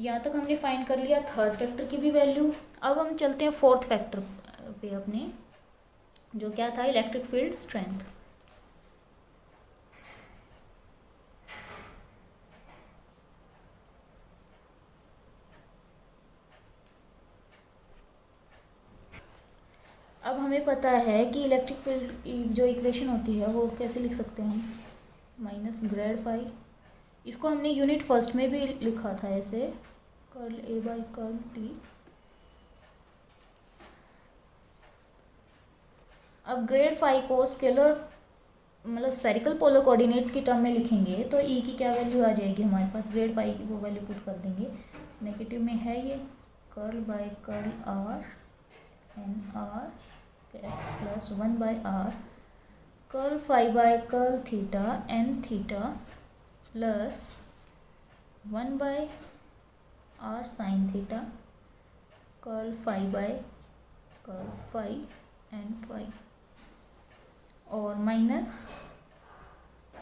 यहाँ तक हमने फाइंड कर लिया थर्ड फैक्टर की भी वैल्यू। अब हम चलते हैं फोर्थ फैक्टर पे अपने, जो क्या था, इलेक्ट्रिक फील्ड स्ट्रेंथ। अब हमें पता है कि इलेक्ट्रिक फील्ड जो इक्वेशन होती है वो कैसे लिख सकते हैं हम, -ग्रेड फाई। इसको हमने यूनिट फर्स्ट में भी लिखा था ऐसे, कर्ल A/कर्ल T। अब ग्रेड फाई को स्केलर मतलब स्फेरिकल पोलर कोऑर्डिनेट्स की टर्म में लिखेंगे तो ई की क्या वैल्यू आ जाएगी हमारे पास, ग्रेड फाई की वो वैल्यू पुट कर देंगे। नेगेटिव में है ये curl by curl R N R plus 1 by R curl phi by curl theta N theta plus 1 by R sine theta curl phi by curl phi N phi और minus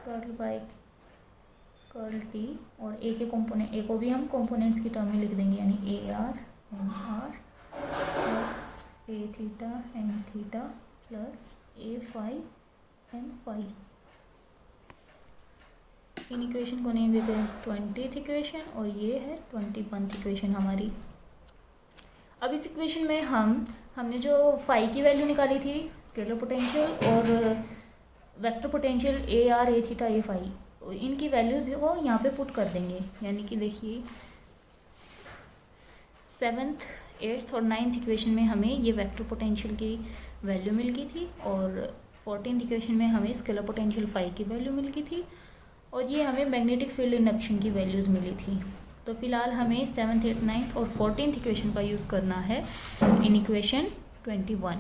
curl by curl T और A के component, ए को भी हम components की term में लिख देंगे, यानी a r N R plus a theta N theta plus A phi N phi. इन इक्वेशन को नेम देते हैं 20th इक्वेशन और ये है 21st इक्वेशन हमारी। अब इस इक्वेशन में हमने जो फाई की वैल्यू निकाली थी स्केलर पोटेंशियल और vector potential A R A theta a phi, इनकी वैल्यूज़ को यहाँ पे पुट कर देंगे। यानी कि देखिए 7th 8th और 9th इक्वेशन में हमें ये वेक्टर पोटेंशियल की वैल्यू मिल गई थी और 14th इक्वेशन में हमें स्केलर पोटेंशियल फाई की वैल्यू मिल गई थी और ये हमें मैग्नेटिक फील्ड इंडक्शन की वैल्यूज़ मिली थी। तो फिलहाल हमें 7th 8th 9th और 14th इक्वेशन का यूज़ करना है इन इक्वेशन 21।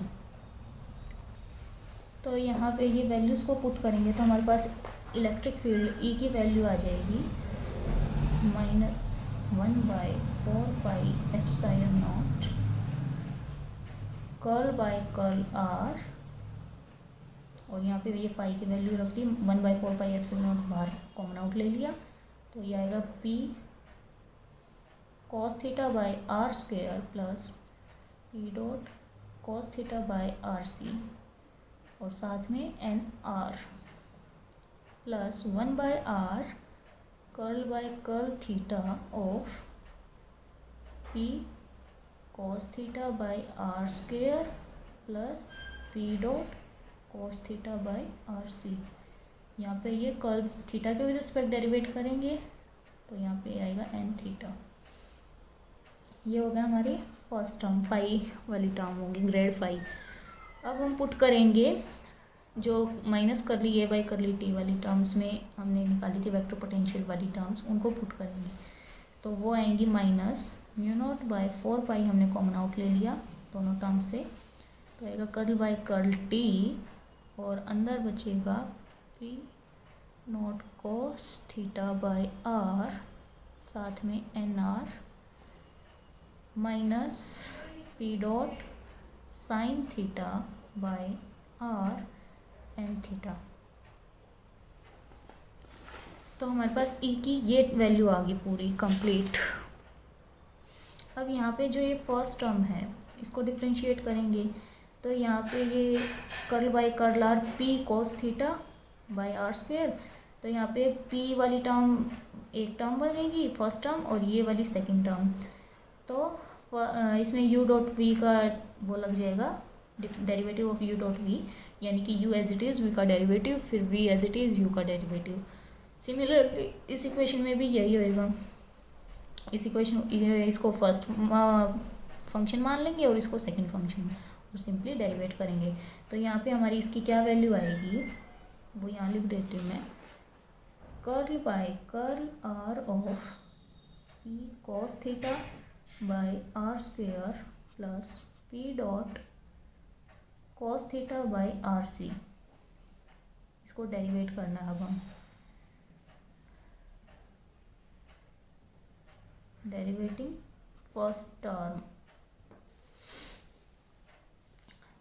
तो यहाँ पे ये वैल्यूज़ को पुट करेंगे तो हमारे पास इलेक्ट्रिक फील्ड ई की वैल्यू आ जाएगी -1/4πε0 कर्ल बाय कर्ल आर और यहाँ पे ये फाई की वैल्यू रख दी 1/4πε0 बाहर कॉमन आउट ले लिया तो ये आएगा p cos theta by are square plus p dot cos theta by are c और साथ में n are plus 1/r curl by curl theta of p cos theta by are square plus p dot cos theta by are c. यहाँ पे ये curl theta के with respect derivate करेंगे तो यहाँ पे आएगा एन थीटा। ये हो गया हमारी फर्स्ट टर्म, फाई वाली टर्म होंगी ग्रेड फाई। अब हम पुट करेंगे जो माइनस करली ए बाई करली टी वाली टर्म्स में हमने निकाली थी वेक्टर पोटेंशियल वाली टर्म्स, उनको पुट करेंगे तो वो आएंगी -μ0/4π, हमने कॉमन आउट ले लिया दोनों टर्म से तो आएगा कर्ल बाय कर्ल टी और अंदर बचेगा p naught cos theta by r साथ में n r minus p dot sine theta by r n theta. तो हमारे पास ई की ये वैल्यू आ गई पूरी कंप्लीट। अब यहाँ पे जो ये फर्स्ट टर्म है इसको डिफ्रेंशिएट करेंगे तो यहाँ पे ये curl by curl r p cos theta by are square, तो यहाँ पे पी वाली टर्म एक टर्म बनेगी फर्स्ट टर्म और ये वाली सेकंड टर्म, तो इसमें u डॉट वी का वो लग जाएगा derivative of u dot v, यानी कि u as it is v का डेरिवेटिव फिर v as it is u का डेरिवेटिव। सिमिलरली इस इक्वेशन में भी यही होएगा, इस इक्वेशन इसको फर्स्ट फंक्शन मान लेंगे और इसको सेकंड फंक्शन और सिंपली डेरिवेट करेंगे। तो यहाँ पे हमारी इसकी क्या वैल्यू आएगी वो यहाँ लिख देती हूँ मैं, curl by curl are of p cos theta by are square plus p dot cos theta by are c. इसको डेरिवेट करना है अब हम, डेरिवेटिंग फर्स्ट टर्म।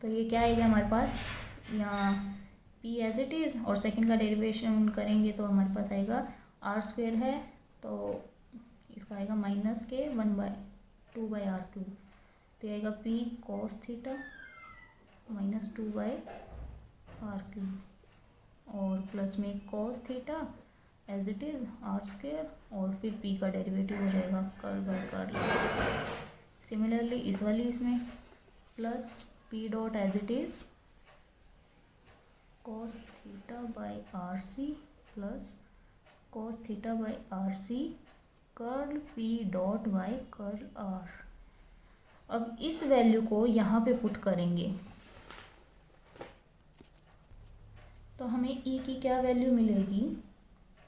तो ये क्या आएगा हमारे पास, यहाँ p एज इट इज़ और सेकंड का डेरिवेशन करेंगे तो हमारे पास आएगा आर स्क्वायर है तो इसका आएगा माइनस के 1/2/r3, तो आएगा p cos थीटा -2/r3 और प्लस में cos theta as it is r square और फिर p का डेरिवेटिव हो जाएगा कर्ल बाय कर्ल। सिमिलरली इस वाली इसमें plus p dot as it is cos theta by are c plus cos theta by are c curl p dot by curl r। अब इस वैल्यू को यहाँ पे पुट करेंगे तो हमें ई की क्या वैल्यू मिलेगी,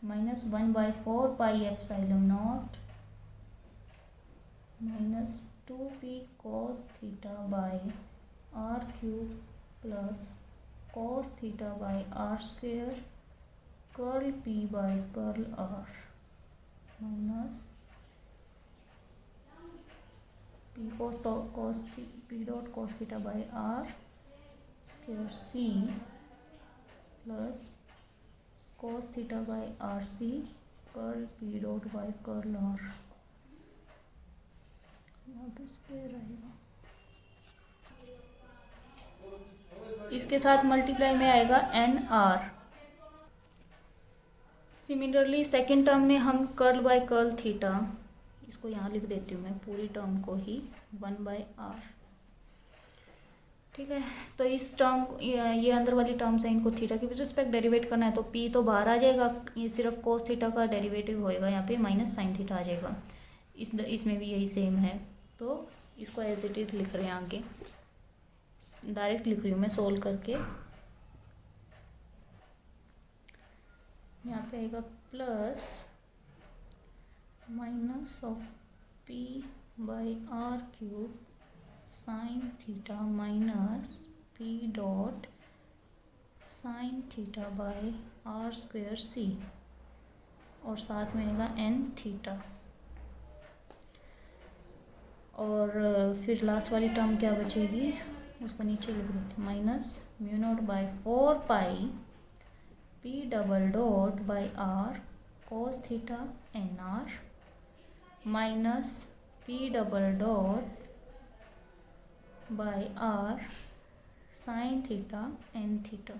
-1/4πε0 -2p cos theta by r cube plus cos theta by r square curl p by curl r minus p dot cos theta by r square c plus cos theta by r c curl p dot by curl r, यहाँ पे square आएगा, इसके साथ multiply में आएगा n r. Similarly second term में हम curl by curl theta, इसको यहाँ लिख देती हूँ मैं पूरी टर्म को ही 1/r। ठीक है, तो इस टर्म ये अंदर वाली टर्म्स है, इनको थीटा के रिस्पेक्ट डेरिवेट करना है तो p तो बाहर आ जाएगा, ये सिर्फ cos थीटा का डेरिवेटिव होएगा, यहाँ पे माइनस साइन थीटा आ जाएगा। इसमें भी यही सेम है, तो इसको एज इट इज़ लिख रहे हैं, आगे डायरेक्ट लिख रही हूँ मैं सोल्व करके। यहाँ पे आएगा plus minus of p by r cube sign theta minus p dot sine theta by r square c, और साथ में आएगा n थीटा, और फिर लास्ट वाली टर्म क्या बचेगी उसको नीचे लिख देते हैं, -μ0/4π p double dot by r cos theta n r minus p double dot by r sine theta N theta.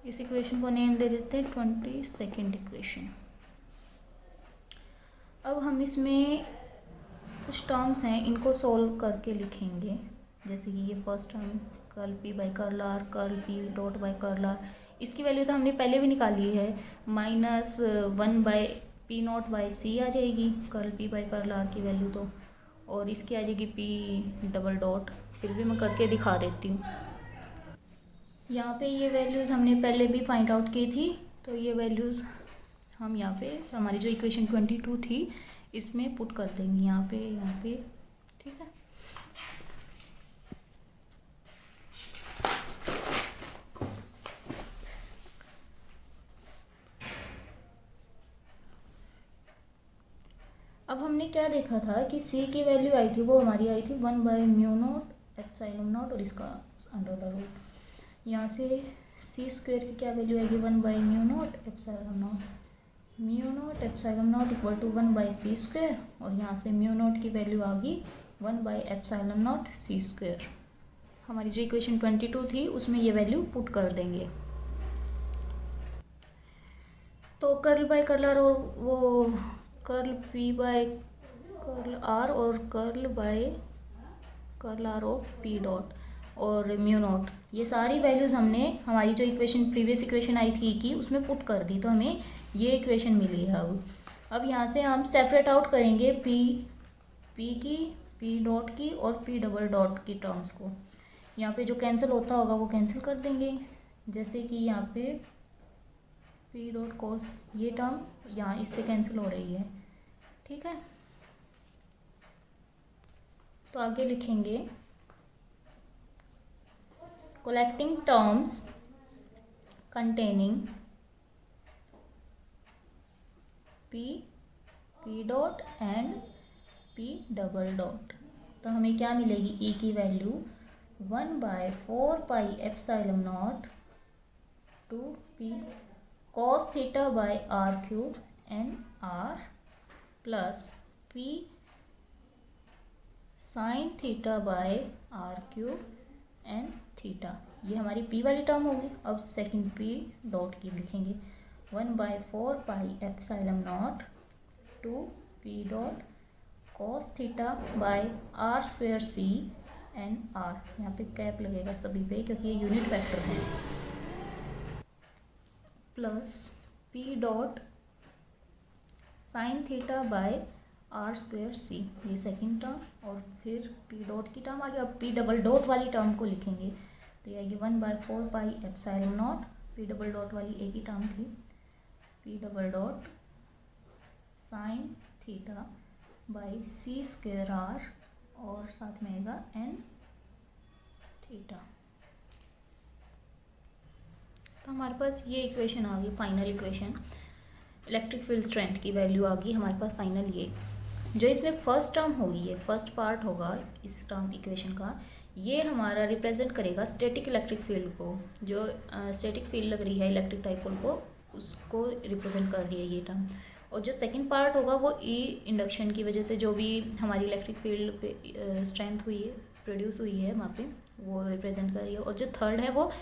इस इक्वेशन को नेम दे देते हैं 22nd इक्वेशन। अब हम इसमें कुछ टर्म्स हैं, इनको सॉल्व करके लिखेंगे, जैसे कि ये first term curl p by curl r, curl p dot by curl r, इसकी वैल्यू तो हमने पहले भी निकाली है, -1/p0/c आ जाएगी curl p by curl r की वैल्यू तो, और इसकी आ जाएगी p डबल डॉट, फिर भी मैं करके दिखा देती हूँ। यहाँ पे ये वैल्यूज़ हमने पहले भी फाइंड आउट की थी, तो ये वैल्यूज़ हम यहाँ पे हमारी जो इक्वेशन 22 थी इसमें पुट कर देंगे, यहाँ पे। ठीक है, अब हमने क्या देखा था कि c की वैल्यू आई थी, वो हमारी आई थी 1/μ0 और इसका अंडर द रूट, यहाँ से c स्क्वेयर की क्या वैल्यू आएगी 1/μ0 इक्वल टू 1/c स्क्वेयर, और यहाँ से μ0 की वैल्यू आ गई 1/ε0 c स्क्वेयर। हमारी जो इक्वेशन 22 थी उसमें ये वैल्यू पुट कर देंगे। तो कर्ल बाय कर्ल आर, और वो curl p by curl r और curl by curl r of p dot और μ0, ये सारी वैल्यूज़ हमने हमारी जो इक्वेशन प्रीवियस इक्वेशन आई थी कि उसमें पुट कर दी, तो हमें ये इक्वेशन मिली है। अब यहाँ से हम सेपरेट आउट करेंगे p की, p डॉट की और p डबल डॉट की टर्म्स को। यहाँ पे जो कैंसिल होता होगा वो कैंसिल कर देंगे, जैसे कि यहाँ पे p डॉट कॉस, ये टर्म यहाँ इससे कैंसिल हो रही है। ठीक है, तो आगे लिखेंगे collecting terms containing p dot and p double dot, तो हमें क्या मिलेगी, e की वैल्यू 1/4πε0 2p cos theta by r cube N are plus p sine theta by r cube N theta, ये हमारी p वाली टर्म होगी। अब सेकंड p डॉट की लिखेंगे 1/4πε0 2p dot cos theta by r square c n r, यहाँ पे cap लगेगा सभी पे क्योंकि ये यूनिट वेक्टर है, plus p dot sine theta by r square c, ये सेकंड टर्म, और फिर p डॉट की टर्म आ गया। अब p डबल डॉट वाली टर्म को लिखेंगे, तो ये आएगी 1/4πε0, पी डबल डॉट वाली एक ही टर्म थी, p double dot sine theta by c square r, और साथ में आएगा एन थीटा। तो हमारे पास ये इक्वेशन आ गई, final equation. Electric field strength की वैल्यू आ गई हमारे पास फाइनल। ये जो इसमें फर्स्ट टर्म होगी, ये फर्स्ट पार्ट होगा इस टर्म इक्वेशन का, ये हमारा रिप्रेजेंट करेगा स्टैटिक इलेक्ट्रिक फील्ड को, जो स्टैटिक फील्ड लग रही है इलेक्ट्रिक डाइपोल को, उसको रिप्रेजेंट कर रही है ये टर्म। और जो सेकंड पार्ट होगा वो ई इंडक्शन की वजह से जो भी हमारी इलेक्ट्रिक फील्ड पे स्ट्रेंथ हुई है, प्रोड्यूस हुई है वहाँ पे, वो रिप्रेजेंट कर रही है। और जो थर्ड है वो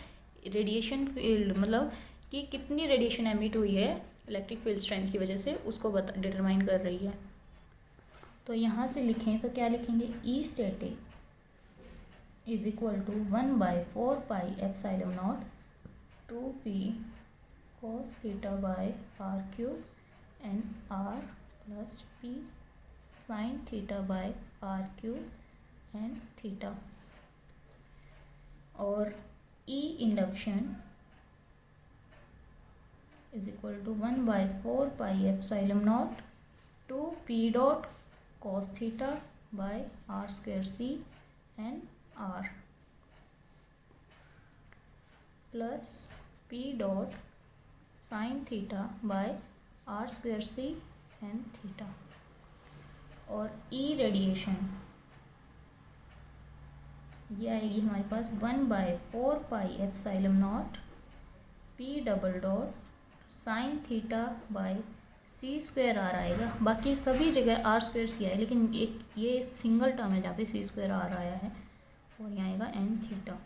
रेडिएशन फील्ड, मतलब कि कितनी रेडिएशन एमिट हुई है इलेक्ट्रिक फील्ड स्ट्रेंथ की वजह से, उसको डिटरमाइन कर रही है। तो यहाँ से लिखें तो क्या लिखेंगे, E static is equal to 1/4πε0 2p cos theta by R cube N are plus p sine theta by R cube N theta. और E induction is equal to 1/4πε0 2p dot cos theta by are square C N are plus p dot sine theta by are square C N theta. और E radiation ये आएगी हमारे पास 1/4πε0 p double dot sine theta by C square are आएगा। बाकी सभी जगह are square सी है, लेकिन एक ये सिंगल टर्म है जहाँ पे सी स्क्वायर आर आया है, और यहाँ आएगा एन थीटा।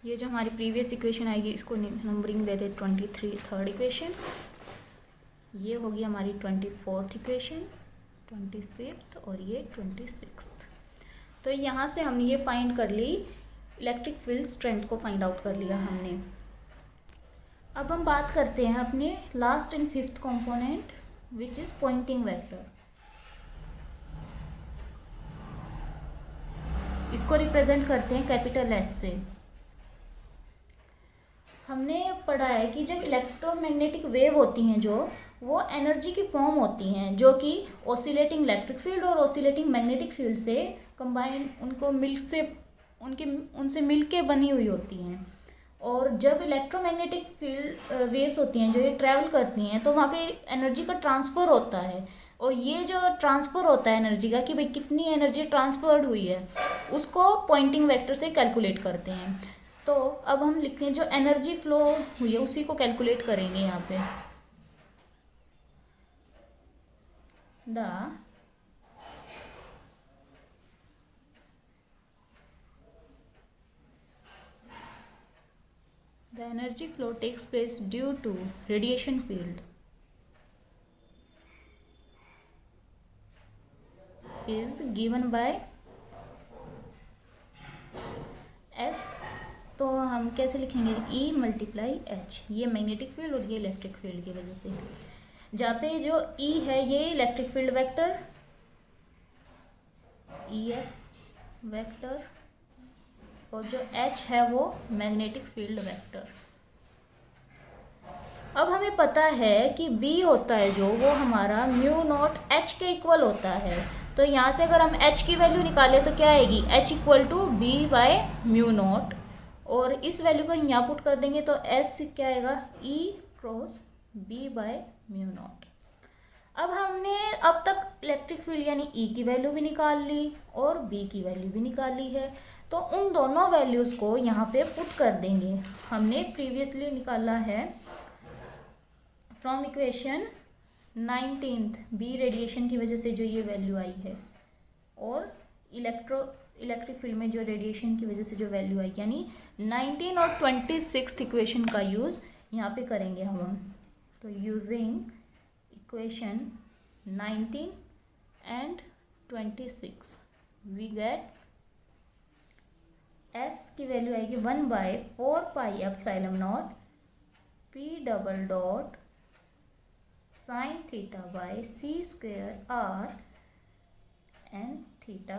ये जो हमारी प्रीवियस इक्वेशन आएगी इसको नंबरिंग देते 23 थर्ड इक्वेशन, ये होगी हमारी 24th इक्वेशन, 25th और ये 26th। तो यहाँ से हमने ये फाइंड कर ली, इलेक्ट्रिक फील्ड स्ट्रेंथ को फाइंड आउट कर लिया हमने। अब हम बात करते हैं अपने last and fifth component which is pointing vector. इसको रिप्रेजेंट करते हैं कैपिटल एस से। हमने पढ़ा है कि जब इलेक्ट्रोमैग्नेटिक वेव होती हैं जो, वो एनर्जी की फॉर्म होती हैं, जो कि ऑसिलेटिंग इलेक्ट्रिक फील्ड और ऑसिलेटिंग मैग्नेटिक फील्ड से कंबाइन, उनसे मिलके बनी हुई होती हैं। और जब इलेक्ट्रोमैग्नेटिक फील्ड वेव्स होती हैं जो ये ट्रैवल करती हैं, तो वहाँ पे एनर्जी का ट्रांसफ़र होता है। और ये जो ट्रांसफ़र होता है एनर्जी का, कि भाई कितनी एनर्जी ट्रांसफर्ड हुई है, उसको पॉइंटिंग वेक्टर से कैलकुलेट करते हैं। तो अब हम लिखते हैं जो एनर्जी फ्लो हुई है उसी को कैलकुलेट करेंगे यहाँ पे। The energy flow takes place due to radiation field is given by S। तो हम कैसे लिखेंगे, E मल्टीप्लाई H, ये मैग्नेटिक फील्ड और ये इलेक्ट्रिक फील्ड की वजह से। जहाँ पे जो E है ये electric field vector, EF vector, और जो H है वो मैग्नेटिक फील्ड वेक्टर। अब हमें पता है कि B होता है जो, वो हमारा म्यू नॉट H के इक्वल होता है। तो यहाँ से अगर हम H की वैल्यू निकालें तो क्या आएगी, H equal to B by mu naught, और इस वैल्यू को यहाँ पुट कर देंगे तो S क्या आएगा, E cross B by mu not. अब हमने अब तक इलेक्ट्रिक फील्ड यानी E की वैल्यू भी निकाल ली और B की वैल्यू भी निकाल ली है, तो उन दोनों वैल्यूज़ को यहाँ पे पुट कर देंगे। हमने प्रीवियसली निकाला है from equation 19th B radiation की वजह से जो ये वैल्यू आई है, और इलेक्ट्रिक फील्ड में जो रेडिएशन की वजह से जो वैल्यू आई, यानी 19 और 26th इक्वेशन का यूज़ यहाँ पे करेंगे हम। तो using equation 19 and 26 we get S की वैल्यू आएगी 1/4πε0 P double dot sine theta by c square r n theta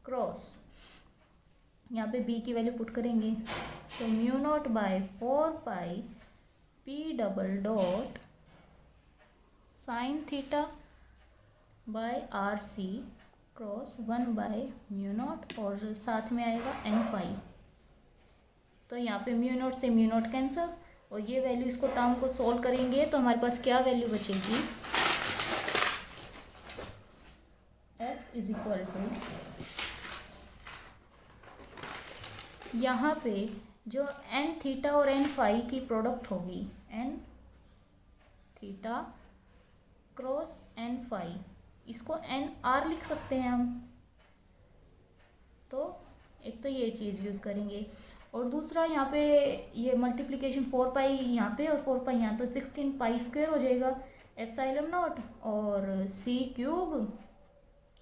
cross, यहाँ पे b की वैल्यू पुट करेंगे तो mu not by 4 pi p double dot sine theta by are c cross 1 by mu naught और साथ में आएगा n फाई। तो यहाँ पे म्यू नॉट से म्यू नॉट कैंसिल और ये वैल्यू इसको टर्म को सॉल्व करेंगे तो हमारे पास क्या वैल्यू बचेगी, s इज इक्वल टू, यहाँ पे जो n थीटा और n फाई की प्रोडक्ट होगी, n theta cross n phi, इसको n r लिख सकते हैं हम। तो एक तो ये चीज़ यूज़ करेंगे और दूसरा यहाँ पे ये मल्टीप्लिकेशन 4 पाई यहाँ पे और 4 पाई यहाँ, तो 16 पाई स्क्वायर हो जाएगा एप्सिलॉन नॉट और c क्यूब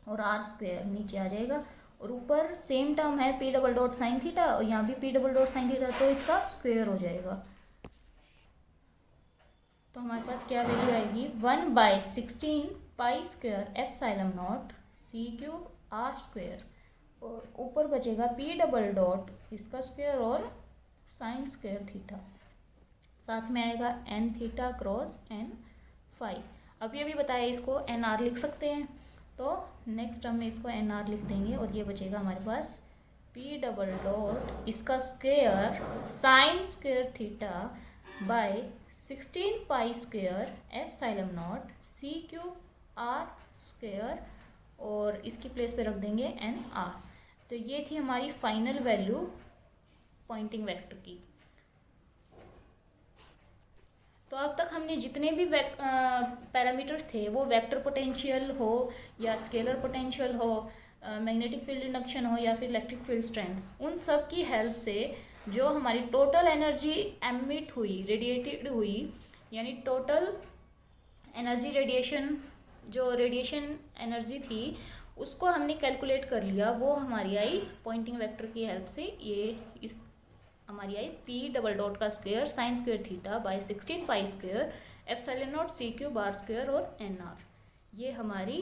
और r स्क्वायर नीचे आ जाएगा और ऊपर सेम टर्म है p double dot sine theta और यहाँ भी p double dot sine theta, तो इसका स्क्वायर हो जाएगा। तो हमारे पास क्या वैल्यू आएगी, 1 by 16 pi square epsilon naught c cube r square और ऊपर बचेगा p डबल डॉट इसका स्क्वायर और साइन स्क्वायर थीटा, साथ में आएगा n theta cross n phi. अभी अभी बताया इसको एन आर लिख सकते हैं, तो नेक्स्ट टर्म में इसको एन आर लिख देंगे और ये बचेगा हमारे पास p डबल डॉट इसका square sine square theta by 16 pi square epsilon naught c cube r square और इसकी प्लेस पे रख देंगे एन आर। तो ये थी हमारी फाइनल वैल्यू पॉइंटिंग वेक्टर की। तो अब तक हमने जितने भी पैरामीटर्स थे, वो वेक्टर पोटेंशियल हो या स्केलर पोटेंशियल हो, मैग्नेटिक फील्ड इंडक्शन हो या फिर इलेक्ट्रिक फील्ड स्ट्रेंथ, उन सब की हेल्प से जो हमारी टोटल एनर्जी एमिट हुई, रेडिएटेड हुई, यानी टोटल एनर्जी रेडिएशन, जो रेडिएशन एनर्जी थी उसको हमने कैलकुलेट कर लिया, वो हमारी आई पॉइंटिंग वेक्टर की हेल्प से। ये इस हमारी आई p डबल डॉट का square sine square theta by 16 pi square epsilon naught c cube r square और n r, ये हमारी